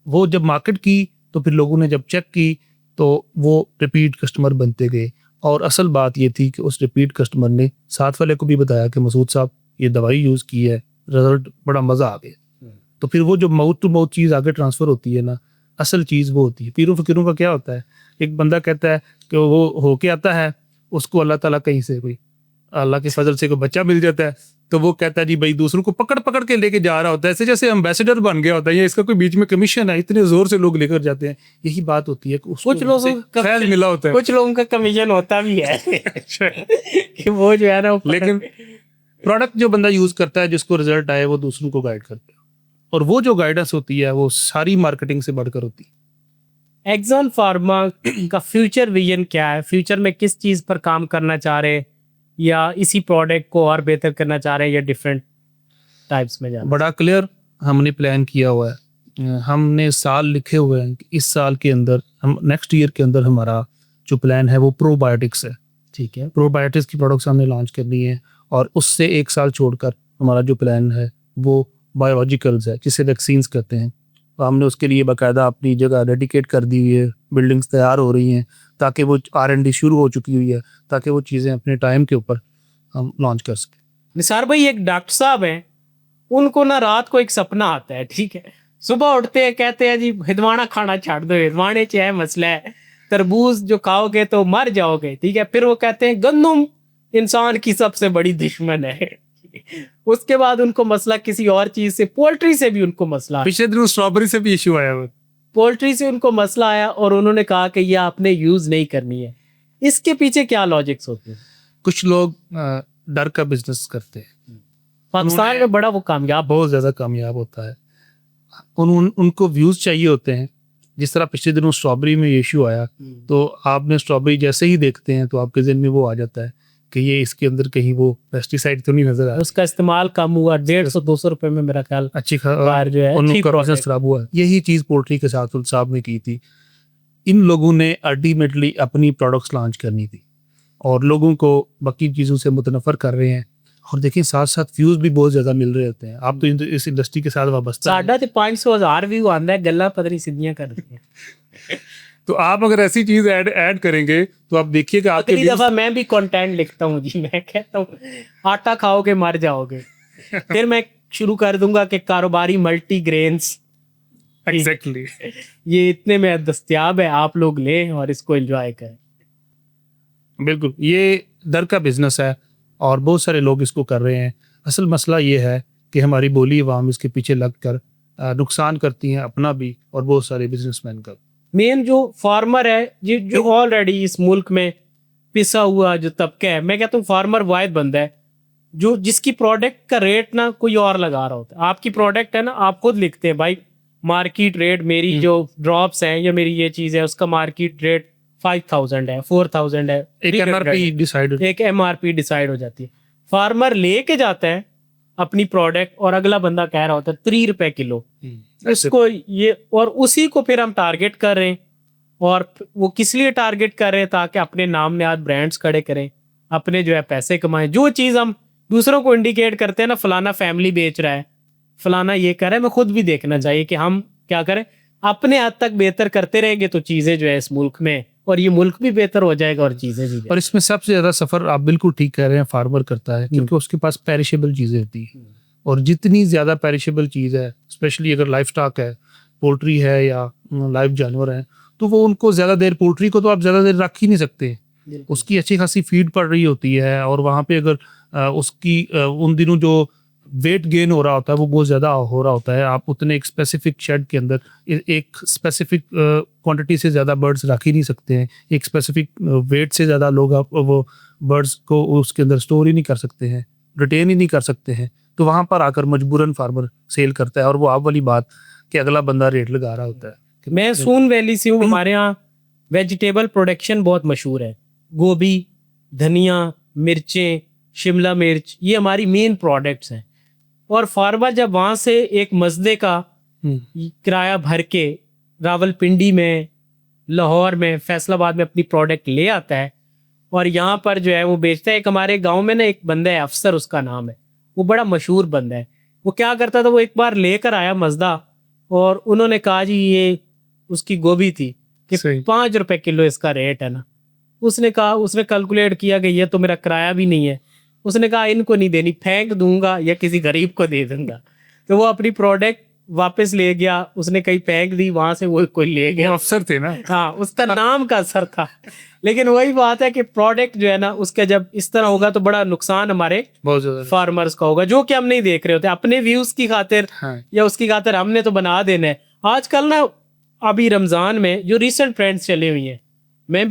वो जब मार्केट की तो फिर लोगों ने जब चेक की तो वो रिपीट कस्टमर बनते गए। और असल बात ये थी कि उस रिपीट कस्टमर ने साथ वाले को भी बताया कि मसूद साहब ये दवाई यूज़ की है, रिजल्ट बड़ा मज़ा आ गया। तो फिर वो जो माउथ टू माउथ चीज़ आगे ट्रांसफ़र होती है ना, असल चीज़ वो होती है। पीरों फ़कीरों का क्या होता है, एक बंदा कहता है कि वो होके आता है, उसको अल्लाह ताला कहीं से कोई अल्लाह के फजल से कोई बच्चा मिल जाता है, तो वो कहता है जी भाई दूसरों को पकड़ पकड़ के लेके जा रहा होता है, ऐसे जैसे एम्बेसडर बन गया होता है, या इसका कोई बीच में कमीशन है, इतने जोर से लोग लेकर जाते हैं। यही बात होती है कि उसको कुछ लोगों का फैल मिला होता है, कुछ लोगों का कमीशन होता भी है कि वो जो है ना, लेकिन प्रोडक्ट जो बंदा यूज करता है, जिसको रिजल्ट आए, वो दूसरों को गाइड करता है। और वो जो गाइडेंस होती है वो सारी मार्केटिंग से बढ़कर होती है। एक्सॉन फार्मा का फ्यूचर विजन क्या है? फ्यूचर में किस चीज़ पर काम करना चाह रहे हैं, या इसी प्रोडक्ट को और बेहतर करना चाह रहे हैं, या डिफरेंट टाइप्स में जाना? बड़ा क्लियर हमने प्लान किया हुआ है। हमने साल लिखे हुए हैं कि इस साल के अंदर, हम नेक्स्ट ईयर के अंदर हमारा जो प्लान है वो प्रोबायोटिक्स है। ठीक है। प्रोबायोटिक्स की प्रोडक्ट्स हमने लॉन्च करनी है, और उससे एक साल छोड़कर हमारा जो प्लान है वो बायोलॉजिकल्स है, जिसे वैक्सीन्स कहते हैं। तो हमने उसके लिए बाकायदा अपनी जगह डेडिकेट कर दी हुई है, बिल्डिंग्स तैयार हो रही हैं, ताकि वो R&D शुरू हो चुकी हुई है, ताकि वो चीज़ें अपने टाइम के ऊपर हम लॉन्च कर सकें। निसार भाई, एक डॉक्टर साहब हैं, उनको ना रात को एक सपना आता है, ठीक है, सुबह उठते हैं, कहते हैं जी हिदवाना खाना छाड़ दो, हिदवाने च है मसला है, तरबूज जो खाओगे तो मर जाओगे, ठीक है। फिर वो कहते हैं गंदम इंसान की सबसे बड़ी दुश्मन है। उसके बाद उनको मसला किसी और चीज से, पोल्ट्री से भी उनको मसला, पिछले दिनों स्ट्रॉबेरी से भी इशू आया हुआ, पोल्ट्री से उनको मसला आया, और उन्होंने कहा कि ये आपने यूज नहीं करनी है। इसके पीछे क्या लॉजिक्स होते हैं? कुछ लोग डर का बिजनेस करते हैं। पाकिस्तान में बड़ा वो कामयाब, बहुत ज़्यादा कामयाब होता है। उनको व्यूज़ चाहिए होते हैं। जिस तरह पिछले दिनों स्ट्रॉबेरी में इशू आया, तो आपने स्ट्रॉबेरी जैसे ही देखते हैं तो आपके ज़हन में वो आ जाता है कि ये इसके अंदर कहीं वो पेस्टिसाइड तो नहीं नजर आ रहा, उसका इस्तेमाल कम हुआ, 150-200 रुपए में मेरा ख्याल अच्छी जो है उनका बिजनेस खराब हुआ। यही चीज़ पोल्ट्री के साथ साहब ने की थी। इन लोगों ने अल्टीमेटली अपनी प्रोडक्ट्स लॉन्च करनी थी, और लोगों को बाकी चीज़ों से मुतनफ़र कर रहे हैं। और देखिए साथ साथ व्यूज़ भी बहुत ज़्यादा मिल रहे होते हैं। आप तो इस इंडस्ट्री के साथ वाबस्ता हैं। 550,000 व्यू आंदा है, गल्ला पता नहीं सिद्धियां कर रही हैं। तो आप अगर ऐसी चीज ऐड करेंगे तो आप देखिए कि आपके अगली दफा मैं भी कंटेंट लिखता हूँ जी, मैं कहता हूँ आटा खाओगे मर जाओगे। फिर मैं शुरू कर दूंगा कि कारोबारी मल्टी ग्रेन्स, एग्जैक्टली ये इतने में दस्तयाब है, आप लोग लें और इसको एंजॉय करें। बिल्कुल, ये डर का बिजनेस है और बहुत सारे लोग इसको कर रहे हैं। असल मसला ये है कि हमारी बोली अवाम इसके पीछे लगकर नुकसान करती हैं, अपना भी और बहुत सारे बिजनेसमैन का। मेन जो फार्मर है, जो ऑलरेडी इस मुल्क में पिसा हुआ जो तबका है, मैं कहता हूँ फार्मर वाहिद बंदा है जो जिसकी प्रोडक्ट का रेट ना कोई और लगा रहा होता है। आपकी प्रोडक्ट है ना, आप खुद लिखते हैं भाई मार्केट रेट, मेरी जो ड्रॉप्स हैं या मेरी ये चीज़ है उसका मार्केट रेट 5,000 है, 4,000 है, एक MRP डिसाइड हो जाती है। फार्मर लेके जाता है अपनी प्रोडक्ट और अगला बंदा कह रहा होता है 3 रुपए किलो इसको ये, और उसी को फिर हम टारगेट कर रहे हैं। और वो किस लिए टारगेट कर रहे हैं? ताकि अपने नाम ने आज ब्रांड्स खड़े करें, अपने जो है पैसे कमाएं। जो चीज़ हम दूसरों को इंडिकेट करते हैं ना, फलाना फैमिली बेच रहा है, फलाना ये कर रहा है, मैं खुद भी देखना चाहिए कि हम क्या करें। अपने हद तक बेहतर करते रहेंगे तो चीज़ें जो है इस मुल्क में, और ये मुल्क भी बेहतर हो जाएगा और चीज़ें भी। और इसमें सबसे ज़्यादा सफ़र, आप बिल्कुल ठीक कह रहे हैं, फार्मर करता है, क्योंकि उसके पास पेरिशेबल चीज़ें होती हैं। और जितनी ज़्यादा पेरिशेबल चीज़ है, स्पेशली अगर लाइफ स्टॉक है, पोल्ट्री है या लाइव जानवर है, तो वो उनको ज़्यादा देर, पोल्ट्री को तो आप ज़्यादा देर रख ही नहीं सकते। उसकी अच्छी खासी फीड पड़ रही होती है, और वहाँ पे अगर उसकी उन दिनों जो वेट गेन हो रहा होता है वो बहुत ज़्यादा हो रहा होता है। आप उतने एक स्पेसिफिक शेड के अंदर एक स्पेसिफिक क्वांटिटी से ज़्यादा बर्ड्स रख ही नहीं सकते हैं। एक स्पेसिफिक वेट से ज़्यादा लोग आप वो बर्ड्स को उसके अंदर स्टोर ही नहीं कर सकते हैं, रिटेन ही नहीं कर सकते हैं। तो वहाँ पर आकर मजबूरन फार्मर सेल करता है। और वो आप वाली बात कि अगला बंदा रेट लगा रहा होता है। मैं सून वैली से हूँ, हमारे यहाँ वेजिटेबल प्रोडक्शन बहुत मशहूर है। गोभी, धनिया, मिर्चें, शिमला मिर्च, ये हमारी मेन प्रोडक्ट्स हैं। और फार्मर जब वहाँ से एक मजदे का किराया भर के रावलपिंडी में, लाहौर में, फैसलाबाद में अपनी प्रोडक्ट ले आता है और यहाँ पर जो है वो बेचता है। एक हमारे गांव में ना एक बंदा है, अफसर उसका नाम है, वो बड़ा मशहूर बंदा है। वो क्या करता था, वो एक बार लेकर आया मजदा और उन्होंने कहा जी ये उसकी गोभी थी कि 5 रुपए किलो इसका रेट है ना। उसने कहा, उसने कैलकुलेट किया कि ये तो मेरा किराया भी नहीं है। उसने कहा इनको नहीं देनी, फेंक दूंगा या किसी गरीब को दे दूंगा। तो वो अपनी प्रोडक्ट वापस ले गया, उसने कहीं फेंक दी, वहां से वो कोई ले गया। अफसर थे ना, हाँ, उसका नाम का असर था। लेकिन वही बात है कि प्रोडक्ट जो है ना उसका जब इस तरह होगा तो बड़ा नुकसान हमारे बहुत ज्यादा फार्मर्स का होगा, जो कि हम नहीं देख रहे होते अपने व्यूज की खातिर। हाँ। या उसकी खातिर हमने तो बना देना है। आजकल ना अभी रमजान में जो रिसेंट ट्रेंड्स चले हुई हैं, मैं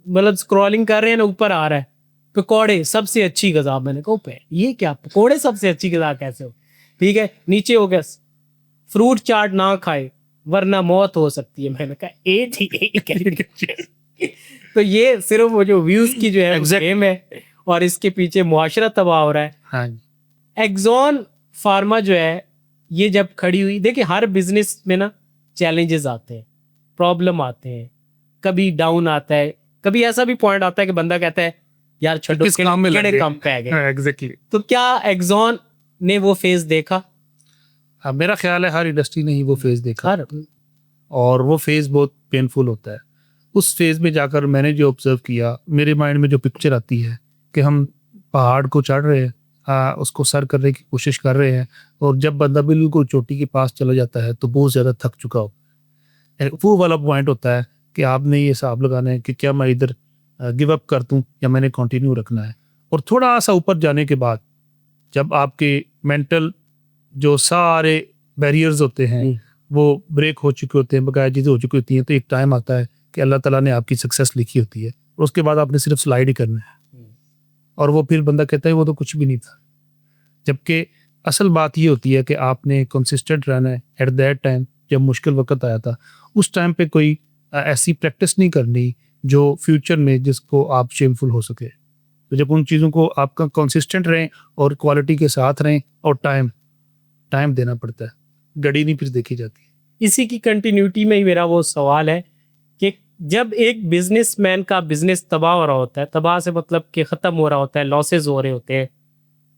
मतलब स्क्रॉलिंग कर रहे हैं ना, ऊपर आ रहा है पकौड़े सबसे अच्छी गजा। मैंने कहा पे ये क्या, पकौड़े सबसे अच्छी गजा कैसे हो? ठीक है, नीचे हो गया फ्रूट चाट ना खाए वरना मौत हो सकती है। मैंने कहा तो ये सिर्फ वो जो व्यूज की जो है गेम है और इसके पीछे मुआशरा तबाह हो रहा है। हाँ। एक्सॉन फार्मा जो है ये जब खड़ी हुई, देखिए हर बिजनेस में ना चैलेंजेस आते हैं, प्रॉब्लम आते हैं, कभी डाउन आता है, कभी ऐसा भी पॉइंट आता है कि बंदा कहता है यार छोड़ो, किस काम में लगे, काम पे आ गए। एग्जैक्टली। तो क्या एक्सॉन ने वो फेज देखा? हाँ, मेरा ख्याल है हर इंडस्ट्री ने ही वो फेज देखा और वो फेज बहुत पेनफुल होता है। उस फेज में जाकर मैंने जो ऑब्जर्व किया, मेरे माइंड में जो पिक्चर आती है कि हम पहाड़ को चढ़ रहे हैं, उसको सर करने की कोशिश कर रहे हैं और जब बंदा बिल्कुल चोटी के पास चला जाता है तो बहुत ज़्यादा थक चुका हो। वो वाला पॉइंट होता है कि आपने ये हिसाब लगाना है कि क्या मैं इधर गिव अप कर दूं या मैंने कंटिन्यू रखना है। और थोड़ा सा ऊपर जाने के बाद जब आपके मेंटल जो सारे बैरियर्स होते हैं वो ब्रेक हो चुके होते हैं, बकाया चीज़ें हो चुकी होती हैं, तो एक टाइम आता है कि अल्लाह ताला ने आपकी सक्सेस लिखी होती है और उसके बाद आपने सिर्फ स्लाइड ही करना है। और वो फिर बंदा कहता है वो तो कुछ भी नहीं था। जबकि असल बात ये होती है कि आपने कंसिस्टेंट रहना है। एट दैट टाइम जब मुश्किल वक्त आया था, उस टाइम पे कोई ऐसी प्रैक्टिस नहीं करनी जो फ्यूचर में जिसको आप शेमफुल हो सके। तो जब उन चीज़ों को आपका कंसिस्टेंट रहें और क्वालिटी के साथ रहें और टाइम देना पड़ता है, घड़ी नहीं फिर देखी जाती। इसी की कंटिन्यूटी में ही मेरा वो सवाल है कि जब एक बिजनेसमैन का बिजनेस तबाह हो रहा होता है, तबाह से मतलब कि ख़त्म हो रहा होता है, लॉसेज हो रहे होते हैं,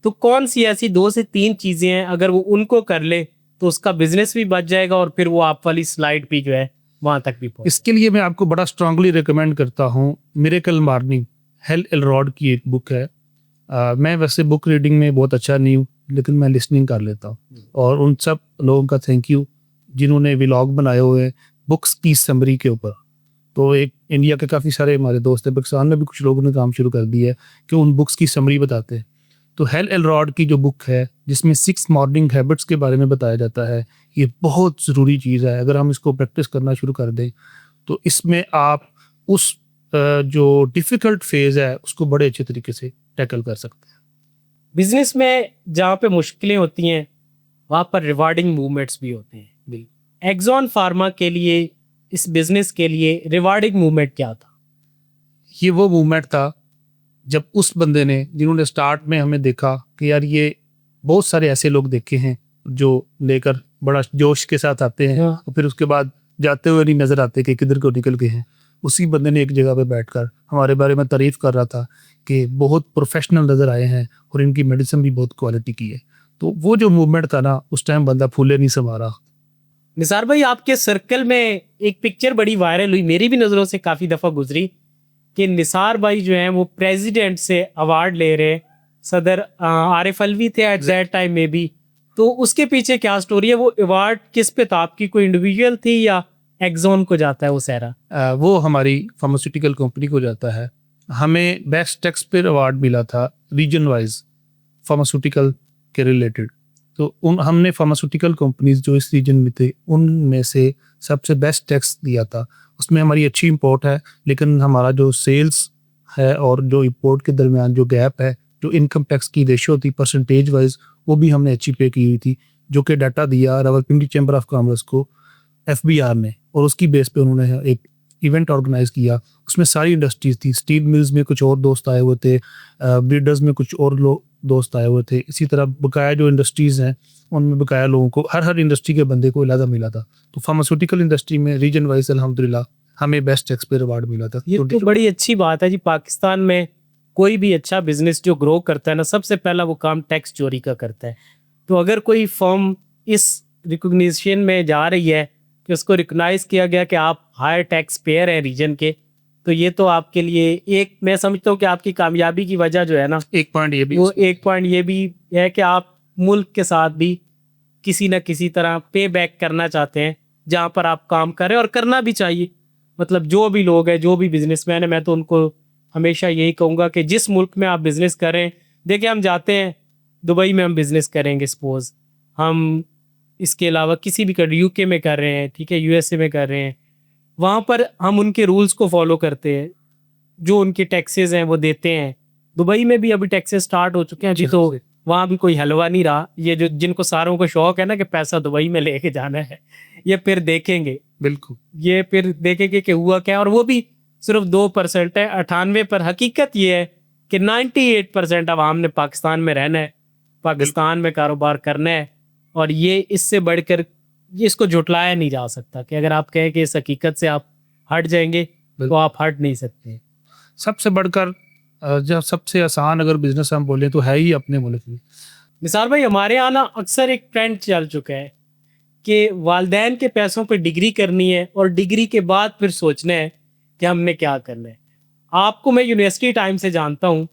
तो कौन सी ऐसी 2 से 3 चीज़ें हैं अगर वो उनको कर ले तो उसका बिजनेस भी बच जाएगा और फिर वो आप वाली स्लाइड भी जो है वहाँ तक भी पहुँचे? इसके लिए मैं आपको बड़ा स्ट्रांगली रिकमेंड करता हूँ मिरेकल मॉर्निंग, हेल एलरॉड की एक बुक है। मैं वैसे बुक रीडिंग में बहुत अच्छा नहीं हूँ, लेकिन मैं लिसनिंग कर लेता हूँ। और उन सब लोगों का थैंक यू जिन्होंने व्लॉग बनाए हुए हैं बुक्स की समरी के ऊपर। तो एक इंडिया के काफ़ी सारे हमारे दोस्त हैं, पाकिस्तान में भी कुछ लोगों ने काम शुरू कर दिया है कि उन बुक्स की समरी बताते हैं। तो हेल एलरॉड की जो बुक है जिसमें 6 मॉर्निंग हैबिट्स के बारे में बताया जाता है, ये बहुत ज़रूरी चीज़ है। अगर हम इसको प्रैक्टिस करना शुरू कर दें तो इसमें आप उस जो डिफ़िकल्ट फेज़ है उसको बड़े अच्छे तरीके से टैकल कर सकते हैं। बिजनेस में जहाँ पे मुश्किलें होती हैं वहाँ पर रिवार्डिंग मूवमेंट्स भी होते हैं। बिल्कुल, एक्सॉन फार्मा के लिए, इस बिजनेस के लिए रिवार्डिंग मूवमेंट क्या था? ये वो मूवमेंट था जब उस बंदे ने, जिन्होंने स्टार्ट में हमें देखा कि यार ये बहुत सारे ऐसे लोग देखे हैं जो लेकर बड़ा जोश के साथ आते हैं और फिर उसके बाद जाते हुए नहीं नजर आते कि किधर को निकल गए हैं। उसी बंदे ने एक जगह पे बैठकर हमारे बारे में तारीफ कर रहा था कि बहुत प्रोफेशनल नजर आए हैं और इनकी मेडिसिन भी बहुत क्वालिटी की है। तो वो जो मूवमेंट था ना, उस टाइम बंदा फूले नहीं समा रहा। निसार भाई, आपके सर्कल में एक पिक्चर बड़ी वायरल हुई, मेरी भी नज़रों से काफ़ी दफ़ा गुजरी, कि निसार भाई जो हैं वो प्रेसिडेंट से अवार्ड ले रहे, सदर आरिफ अलवी थे एट दैट टाइम में भी। तो उसके पीछे क्या स्टोरी है? वो अवार्ड किस पे था? आपकी कोई इंडिविजुअल थी या एक्सॉन को जाता है वो सहरा? वो हमारी फार्मास्यूटिकल कंपनी को जाता है। हमें बेस्ट टैक्स पेयर अवार्ड मिला था रीजन वाइज फार्मास्यूटिकल के रिलेटेड। तो हमने फार्मास्यूटिकल कंपनीज जो इस रीजन में थे उनमें से सबसे बेस्ट टैक्स दिया था। उसमें हमारी अच्छी इंपोर्ट है, लेकिन हमारा जो सेल्स है और जो इंपोर्ट के दरमियान जो गैप है, जो इनकम टैक्स की रेशियो थी परसेंटेज वाइज, वो भी हमने अच्छी पे की हुई थी, जो कि डाटा दिया रावलपिंडी चैम्बर ऑफ कॉमर्स को FBR ने, और उसकी बेस पे उन्होंने एक इवेंट ऑर्गेनाइज किया। उसमें सारी इंडस्ट्रीज थी, स्टील मिल्स में कुछ और दोस्त आए हुए थे, ब्रीडर्स में कुछ और लोग दोस्त आए हुए थे, इसी तरह बकाया जो इंडस्ट्रीज़ हैं उनमें बकाया लोगों को, हर इंडस्ट्री के बंदे को अलग मिला था। तो फार्मास्यूटिकल इंडस्ट्री में रीजन वाइज अल्हम्दुलिल्लाह हमें बेस्ट टैक्स पे अवार्ड मिला था। ये तो बड़ी अच्छी बात है जी। पाकिस्तान में कोई भी अच्छा बिजनेस जो ग्रो करता है ना, सबसे पहला वो काम टैक्स चोरी का करता है। तो अगर कोई फर्म इस रिकॉग्निशन में जा रही है कि उसको रिकॉग्नाइज किया गया कि आप हायर टैक्स पेयर हैं रीजन के, तो ये तो आपके लिए एक, मैं समझता हूँ कि आपकी कामयाबी की वजह जो है ना, एक पॉइंट ये भी है कि आप मुल्क के साथ भी किसी न किसी तरह पे बैक करना चाहते हैं जहाँ पर आप काम कर रहे हैं, और करना भी चाहिए। मतलब जो भी लोग हैं, जो भी बिजनेसमैन है, मैं तो उनको हमेशा यही कहूँगा कि जिस मुल्क में आप बिज़नेस करें, देखिए हम जाते हैं दुबई में हम बिज़नेस करेंगे, सपोज़ हम इसके अलावा किसी भी कंट्री, UK में कर रहे हैं, ठीक है, USA में कर रहे हैं, वहाँ पर हम उनके रूल्स को फॉलो करते हैं, जो उनके टैक्सेस हैं वो देते हैं। दुबई में भी अभी टैक्सेस स्टार्ट हो चुके हैं अभी, तो वहाँ भी कोई हलवा नहीं रहा। ये जो जिनको सारों को शौक है ना कि पैसा दुबई में लेके जाना है, ये फिर देखेंगे, बिल्कुल ये फिर देखेंगे कि हुआ क्या। और वो भी सिर्फ 2% है 98 पर। हकीकत ये है कि 98% आवाम ने पाकिस्तान में रहना है, पाकिस्तान में कारोबार करना है, और ये इससे बढ़कर ये इसको झुटलाया नहीं जा सकता कि अगर आप कहें कि इस हकीकत से आप हट जाएंगे तो आप हट नहीं सकते। सबसे बढ़कर जब सबसे आसान अगर बिजनेस हम बोलें तो है ही अपने मुल्क में। निसार भाई, हमारे यहाँ ना अक्सर एक ट्रेंड चल चुका है कि वालदैन के पैसों पे डिग्री करनी है और डिग्री के बाद फिर सोचना है कि हमने क्या करना है। आपको मैं यूनिवर्सिटी टाइम से जानता हूँ,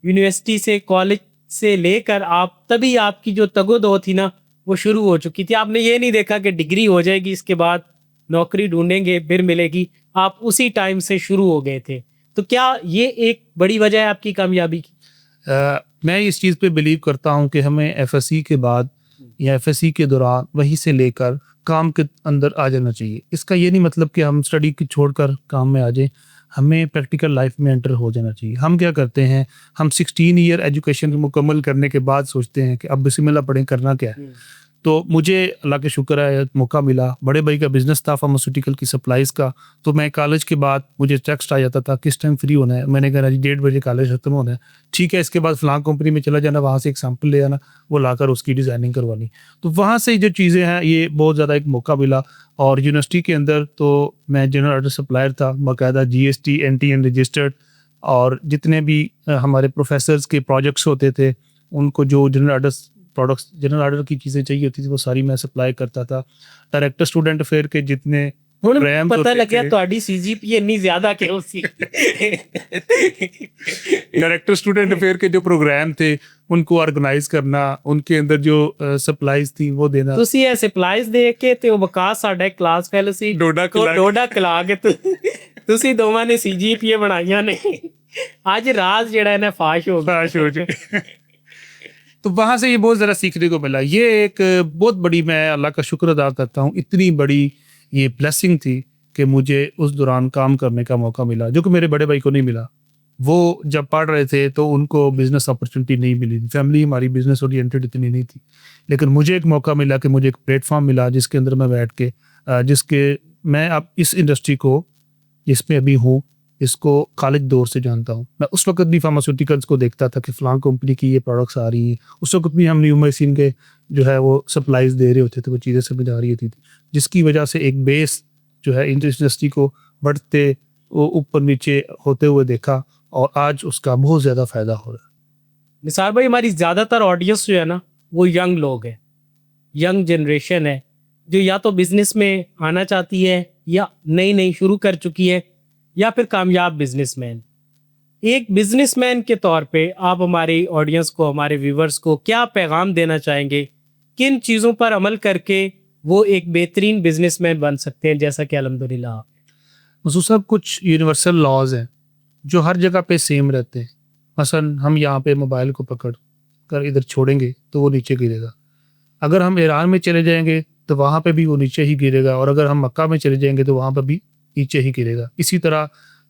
यूनिवर्सिटी से, कॉलेज से लेकर आप, तभी आपकी जो तगोदो थी ना वो शुरू हो चुकी थी। आपने ये नहीं देखा कि डिग्री हो जाएगी इसके बाद नौकरी ढूंढेंगे फिर मिलेगी, आप उसी टाइम से शुरू हो गए थे। तो क्या ये एक बड़ी वजह है आपकी कामयाबी की? मैं इस चीज़ पे बिलीव करता हूँ कि हमें FSC के बाद या FSC के दौरान वहीं से लेकर काम के अंदर आ जाना चाहिए। इसका ये नहीं मतलब कि हम स्टडी की छोड़कर काम में आ जाएं, हमें प्रैक्टिकल लाइफ में एंटर हो जाना चाहिए। हम क्या करते हैं, हम 16 ईयर एजुकेशन मुकम्मल करने के बाद सोचते हैं कि अब बिस्मिल्लाह पढ़ें, करना क्या है। तो मुझे अल्लाह के शुक्र है मौका मिला, बड़े भाई का बिज़नेस था फार्मास्यूटिकल की सप्लाईज का, तो मैं कॉलेज के बाद मुझे टेक्स्ट आ जाता था किस टाइम फ्री होना है। मैंने कहा जी 1:30 बजे कॉलेज खत्म होना है, ठीक है, इसके बाद फलां कंपनी में चला जाना, वहाँ से एक सैंपल ले आना, वो लाकर उसकी डिज़ाइनिंग करवानी। तो वहाँ से जो चीज़ें हैं ये बहुत ज़्यादा एक मौका मिला। और यूनिवर्सिटी के अंदर तो मैं जनरल ऑर्डर सप्लायर था, बाकायदा GST NTN रजिस्टर्ड, और जितने भी हमारे प्रोफेसर्स के प्रोजेक्ट्स होते थे उनको जो जनरल ऑर्डर की चीज़ें चाहिए होती थी वो सारी मैं सप्लाई करता था। डायरेक्टर स्टूडेंट अफेयर के जितने प्रोग्राम्स पता लग गया ਤੁਹਾਡੀ CGPA इतनी ज्यादा क्यों सी। डायरेक्टर स्टूडेंट अफेयर के जो प्रोग्राम थे उनको ऑर्गेनाइज करना, उनके अंदर जो सप्लाईज थी वो देना। ਤੁਸੀਂ ਇਹ ਸਪਲਾਈਜ਼ ਦੇ ਕੇ ਤੇ ਉਹ ਵਕਾਸ ਸਾਡਾ ਕਲਾਸ ਫੈਲੋ ਸੀ ਡੋਡਾ ਖਿਲਾ ਕੇ ਤੁਸੀਂ ਦੋਵਾਂ ਨੇ CGPA ਬਣਾਈਆਂ ਨੇ। ਅੱਜ ਰਾਜ ਜਿਹੜਾ ਹੈ ਨਾ ਫਾਸ਼ ਹੋ ਗਿਆ। तो वहाँ से ये बहुत ज़रा सीखने को मिला। ये एक बहुत बड़ी, मैं अल्लाह का शुक्र अदा करता हूँ, इतनी बड़ी ये ब्लेसिंग थी कि मुझे उस दौरान काम करने का मौका मिला, जो कि मेरे बड़े भाई को नहीं मिला। वो जब पढ़ रहे थे तो उनको बिज़नेस अपॉर्चुनिटी नहीं मिली, फैमिली हमारी बिज़नेस ओरिएंटेड इतनी नहीं थी, लेकिन मुझे एक मौका मिला कि मुझे एक प्लेटफॉर्म मिला जिसके अंदर मैं बैठ के मैं अब इस इंडस्ट्री को जिसमें अभी हूँ इसको कॉलेज दौर से जानता हूँ। मैं उस वक्त भी फार्मास्यूटिकल्स को देखता था कि फ़लाँ कंपनी की ये प्रोडक्ट्स आ रही हैं, उस वक्त भी हम न्यू मेडिसिन के जो है वो सप्लाईज दे रहे होते थे, वो चीज़ें समझ आ रही होती थी, जिसकी वजह से एक बेस जो है इंडस्ट्री को बढ़ते वो ऊपर नीचे होते हुए देखा, और आज उसका बहुत ज़्यादा फ़ायदा हो रहा है। निसार भाई, हमारी ज़्यादातर ऑडियंस जो है ना वो यंग लोग हैं, यंग जनरेशन है, जो या तो बिज़नेस में आना चाहती है या नई शुरू कर चुकी है, या फिर कामयाब बिजनेसमैन। एक बिजनेसमैन के तौर पे आप हमारी ऑडियंस को, हमारे व्यूवर्स को क्या पैगाम देना चाहेंगे? किन चीज़ों पर अमल करके वो एक बेहतरीन बिजनेसमैन बन सकते हैं, जैसा कि अल्हम्दुलिल्लाह? मसूद साहब, कुछ यूनिवर्सल लॉज हैं जो हर जगह पे सेम रहते हैं। मसलन हम यहाँ पे मोबाइल को पकड़ कर इधर छोड़ेंगे तो वो नीचे गिरेगा। अगर हम ईरान में चले जाएंगे तो वहाँ पे भी वो नीचे ही गिरेगा, और अगर हम मक्का में चले जाएंगे तो वहाँ पे भी नीचे ही गिरेगा। इसी तरह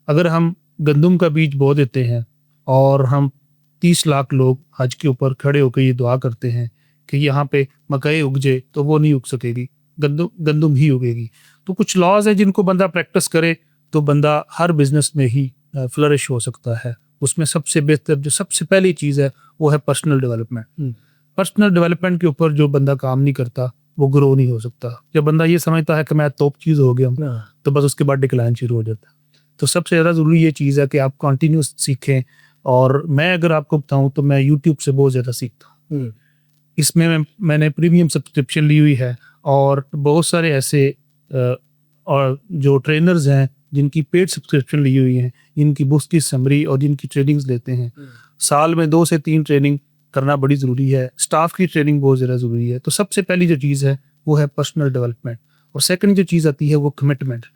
अगर हम गंदम का बीज बो देते हैं और हम 30 लाख लोग हज के ऊपर खड़े होकर ये दुआ करते हैं कि यहाँ पे मकई उग जाए, तो वो नहीं उग सकेगी, गंदम ही उगेगी। तो कुछ लॉज है जिनको बंदा प्रैक्टिस करे तो बंदा हर बिजनेस में ही फ्लरिश हो सकता है। उसमें सबसे बेहतर जो सबसे पहली चीज़ है वो है पर्सनल डेवलपमेंट। पर्सनल डेवलपमेंट के ऊपर जो बंदा काम नहीं करता वो ग्रो नहीं हो सकता। जब बंदा ये समझता है कि मैं टॉप चीज़ हो गया हूँ तो बस उसके बाद डिक्लाइन शुरू हो जाता है। तो सबसे ज़्यादा ज़रूरी ये चीज़ है कि आप कंटिन्यूस सीखें। और मैं अगर आपको बताऊँ तो मैं यूट्यूब से बहुत ज़्यादा सीखता हूँ। इसमें मैंने प्रीमियम सब्सक्रिप्शन ली हुई है, और बहुत सारे ऐसे और जो ट्रेनर्स हैं जिनकी पेड सब्सक्रिप्शन ली हुई हैं, जिनकी बुक्स की समरी और जिनकी ट्रेनिंग्स लेते हैं। साल में 2 से 3 ट्रेनिंग करना बड़ी ज़रूरी है। स्टाफ की ट्रेनिंग बहुत ज़्यादा ज़रूरी है। तो सबसे पहली जो चीज़ है वो है पर्सनल डेवलपमेंट, और सेकंड जो चीज़ आती है वो कमिटमेंट।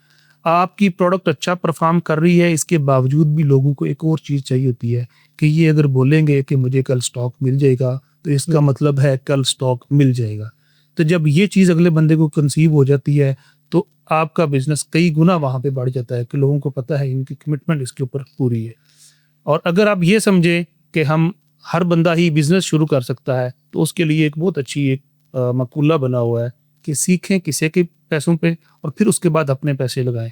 आपकी प्रोडक्ट अच्छा परफॉर्म कर रही है, इसके बावजूद भी लोगों को एक और चीज़ चाहिए होती है कि ये अगर बोलेंगे कि मुझे कल स्टॉक मिल जाएगा तो इसका मतलब है कल स्टॉक मिल जाएगा। तो जब ये चीज़ अगले बंदे को कंसीव हो जाती है तो आपका बिजनेस कई गुना वहाँ पे बढ़ जाता है कि लोगों को पता है इनकी कमिटमेंट इसके ऊपर पूरी है। और अगर आप ये समझें कि हम हर बंदा ही बिजनेस शुरू कर सकता है तो उसके लिए एक बहुत अच्छी एक मकूला बना हुआ है कि सीखें किसी के पैसों पे और फिर उसके बाद अपने पैसे लगाएं।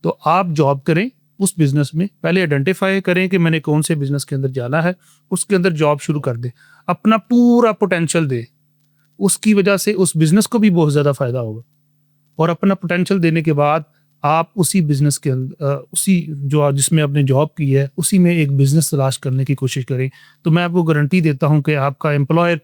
तो आप जॉब करें उस बिज़नेस में, पहले आइडेंटिफाई करें कि मैंने कौन से बिज़नेस के अंदर जाना है, उसके अंदर जॉब शुरू कर दें, अपना पूरा पोटेंशियल दें। उसकी वजह से उस बिज़नेस को भी बहुत ज़्यादा फ़ायदा होगा। और अपना पोटेंशियल देने के बाद आप उसी बिज़नेस के अंदर उसी जो जिसमें आपने जॉब की है उसी में एक बिज़नेस तलाश करने की कोशिश करें। तो मैं आपको गारंटी देता हूं कि आपका एम्प्लॉयर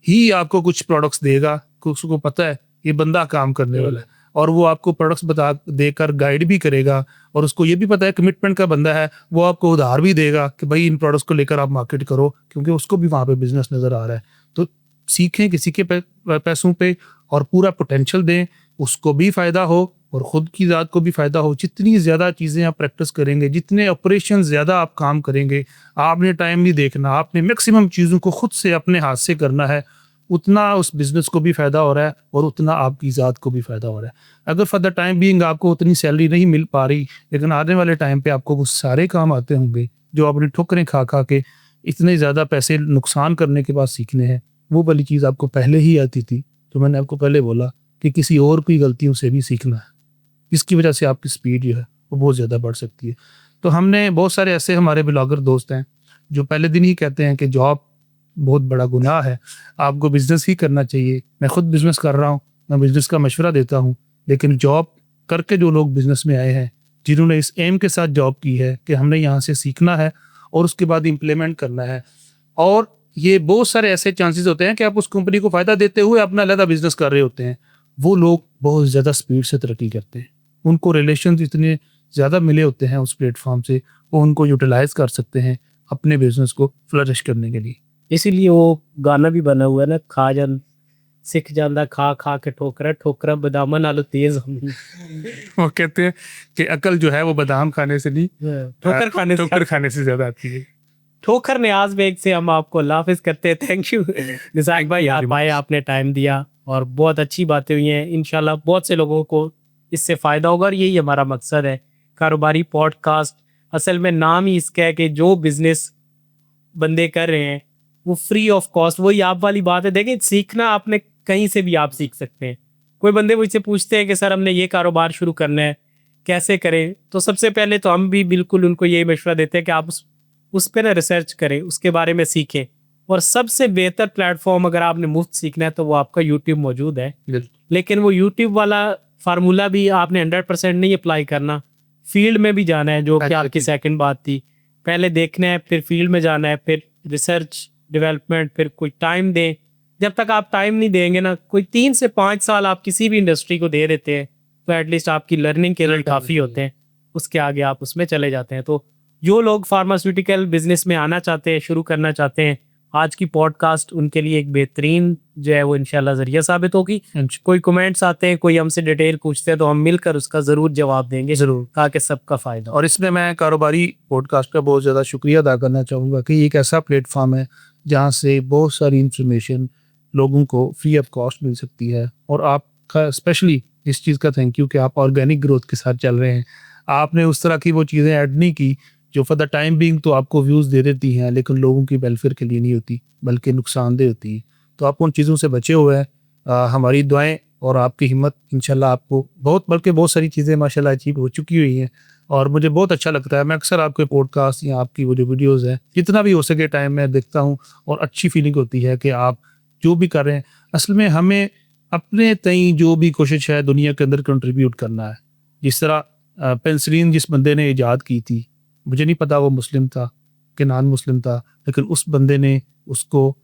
ही आपको कुछ प्रोडक्ट्स देगा, उसको पता है ये बंदा काम करने वाला है, और वो आपको प्रोडक्ट्स बता देकर गाइड भी करेगा, और उसको ये भी पता है कमिटमेंट का बंदा है, वो आपको उधार भी देगा कि भाई इन प्रोडक्ट्स को लेकर आप मार्केट करो, क्योंकि उसको भी वहाँ पे बिजनेस नज़र आ रहा है। तो सीखें किसी के पैसों पे और पूरा पोटेंशियल दें, उसको भी फ़ायदा हो और ख़ुद की ज़ात को भी फ़ायदा हो। जितनी ज़्यादा चीज़ें आप प्रैक्टिस करेंगे, जितने ऑपरेशन ज़्यादा आप काम करेंगे, आपने टाइम नहीं देखना, आपने मैक्सिमम चीज़ों को खुद से अपने हाथ से करना है, उतना उस बिज़नेस को भी फ़ायदा हो रहा है और उतना आपकी ज़ात को भी फ़ायदा हो रहा है। अगर फॉर द टाइम बीइंग आपको उतनी सैलरी नहीं मिल पा रही, लेकिन आने वाले टाइम पे आपको वो सारे काम आते होंगे जो आपने ठोकरें खा खा के इतने ज़्यादा पैसे नुकसान करने के बाद सीखने हैं, वो वाली चीज़ आपको पहले ही आती थी। तो मैंने आपको पहले बोला कि किसी और की गलतियों से भी सीखना है, इसकी वजह से आपकी स्पीड जो है वो बहुत ज़्यादा बढ़ सकती है। तो हमने बहुत सारे ऐसे हमारे ब्लॉगर दोस्त हैं जो पहले दिन ही कहते हैं कि जॉब बहुत बड़ा गुनाह है, आपको बिज़नेस ही करना चाहिए। मैं खुद बिज़नेस कर रहा हूँ, मैं बिज़नेस का मशवरा देता हूँ, लेकिन जॉब करके जो लोग बिज़नेस में आए हैं, जिन्होंने इस एम के साथ जॉब की है कि हमने यहाँ से सीखना है और उसके बाद इम्प्लीमेंट करना है, और ये बहुत सारे ऐसे चांसेस होते हैं कि आप उस कंपनी को फ़ायदा देते हुए अपना अलग बिज़नेस कर रहे होते हैं, वो लोग बहुत ज़्यादा स्पीड से तरक्की करते हैं। उनको रिलेशन इतने ज़्यादा मिले होते हैं उस प्लेटफॉर्म से, वो उनको यूटिलाइज़ कर सकते हैं अपने बिज़नेस को फ्लरिश करने के लिए। इसीलिए वो गाना भी बना हुआ है ना, खा जान सिख जांदा खा खा के ठोकरा ठोकरा बादामा नालों तेज हम। वो कहते हैं कि अकल जो है वो बादाम खाने से नहीं, ठोकर खाने से ज़्यादा आती है। ठोकर न्याज बेग से हम आपको अल्लाह हाफिज करते हैं। थैंक यू निसाक भाई, यार भाई आपने टाइम दिया और बहुत अच्छी बातें हुई हैं। इंशाल्लाह बहुत से लोगों को इससे फ़ायदा होगा और यही हमारा मकसद है। कारोबारी पॉडकास्ट असल में नाम ही इसका है कि जो बिज़नेस बंदे कर रहे हैं वो फ्री ऑफ कॉस्ट, वही आप वाली बात है। देखें, सीखना आपने कहीं से भी आप सीख सकते हैं। कोई बंदे मुझसे पूछते हैं कि सर हमने ये कारोबार शुरू करना है, कैसे करें? तो सबसे पहले तो हम भी बिल्कुल उनको ये मशवरा देते हैं कि आप उस पर ना रिसर्च करें, उसके बारे में सीखें। और सबसे बेहतर प्लेटफॉर्म अगर आपने मुफ्त सीखना है तो वो आपका यूट्यूब मौजूद है, लेकिन वो यूट्यूब वाला फार्मूला भी आपने 100% नहीं अप्लाई करना, फील्ड में भी जाना है, जो कि आपकी सेकंड बात थी। पहले देखना है, फिर फील्ड में जाना है, फिर रिसर्च डेवलपमेंट, फिर कोई टाइम दें। जब तक आप टाइम नहीं देंगे ना, कोई 3 से 5 साल आप किसी भी इंडस्ट्री को दे देते हैं तो एटलीस्ट आपकी लर्निंग के लिए काफ़ी होते हैं, उसके आगे आप उसमें चले जाते हैं। तो जो लोग फार्मास्यूटिकल बिजनेस में आना चाहते हैं, शुरू करना चाहते हैं, आज की पॉडकास्ट उनके लिए एक बेहतरीन जो है वो इंशाल्लाह जरिया साबित होगी। कोई कमेंट्स आते हैं, कोई हमसे डिटेल पूछते हैं तो हम मिलकर उसका ज़रूर जवाब देंगे, ज़रूर, ताकि सबका फ़ायदा। और इसमें मैं कारोबारी पॉडकास्ट का बहुत ज़्यादा शुक्रिया अदा करना चाहूँगा कि एक ऐसा प्लेटफॉर्म है जहाँ से बहुत सारी इंफॉर्मेशन लोगों को फ्री ऑफ कॉस्ट मिल सकती है। और आपका स्पेशली इस चीज़ का थैंक यू कि आप ऑर्गेनिक ग्रोथ के साथ चल रहे हैं। आपने उस तरह की वो चीज़ें ऐड नहीं की जो फॉर द टाइम बीइंग तो आपको व्यूज़ दे देती हैं, लेकिन लोगों की वेलफेयर के लिए नहीं होती, बल्कि नुकसानदेह होती है। तो आप उन चीज़ों से बचे हुए हैं। हमारी दुआएं और आपकी हिम्मत इंशाल्लाह आपको बल्कि बहुत सारी चीज़ें माशाल्लाह अचीव हो चुकी हुई हैं। और मुझे बहुत अच्छा लगता है, मैं अक्सर आपके पॉडकास्ट या आपकी वो जो वीडियोज़ हैं जितना भी हो सके टाइम में देखता हूँ, और अच्छी फीलिंग होती है कि आप जो भी कर रहे हैं असल में हमें अपने तई जो भी कोशिश है दुनिया के अंदर कंट्रीब्यूट करना है। जिस तरह पेंसिलिन जिस बंदे ने ईजाद की थी, मुझे नहीं पता वो मुस्लिम था कि नॉन मुस्लिम था, लेकिन उस बंदे ने उसको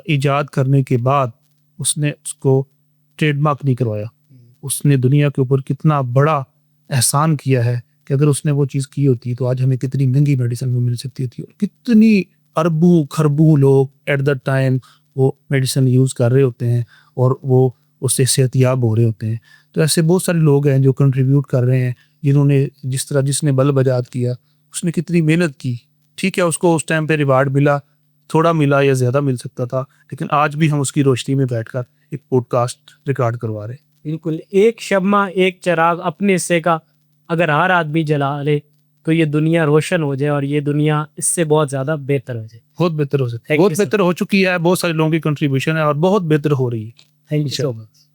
ईजाद करने के बाद उसने उसको ट्रेडमार्क नहीं करवाया। उसने दुनिया के ऊपर कितना बड़ा एहसान किया है कि अगर उसने वो चीज़ की होती तो आज हमें कितनी महंगी मेडिसिन मिल सकती थी, और कितनी अरबों खरबों लोग एट द टाइम वो मेडिसिन यूज़ कर रहे होते हैं और वो उससे सेहतियाब हो रहे होते हैं। तो ऐसे बहुत सारे लोग हैं जो कंट्रीब्यूट कर रहे हैं, जिन्होंने जिसने बल्ब इजाद किया उसने कितनी मेहनत की। ठीक है, उसको उस टाइम पे रिवार्ड मिला, थोड़ा मिला या ज़्यादा मिल सकता था, लेकिन आज भी हम उसकी रोशनी में बैठकर एक पॉडकास्ट रिकॉर्ड करवा रहे हैं। बिल्कुल, एक शम्मा एक चिराग अपने हिस्से का अगर हर आदमी जला ले तो ये दुनिया रोशन हो जाए और ये दुनिया इससे बहुत ज़्यादा बेहतर हो जाए। बहुत बेहतर हो सकती है, Thank you, बहुत बेहतर हो चुकी है, बहुत सारे लोगों की कंट्रीब्यूशन है और बहुत बेहतर हो रही है। Thank you so much.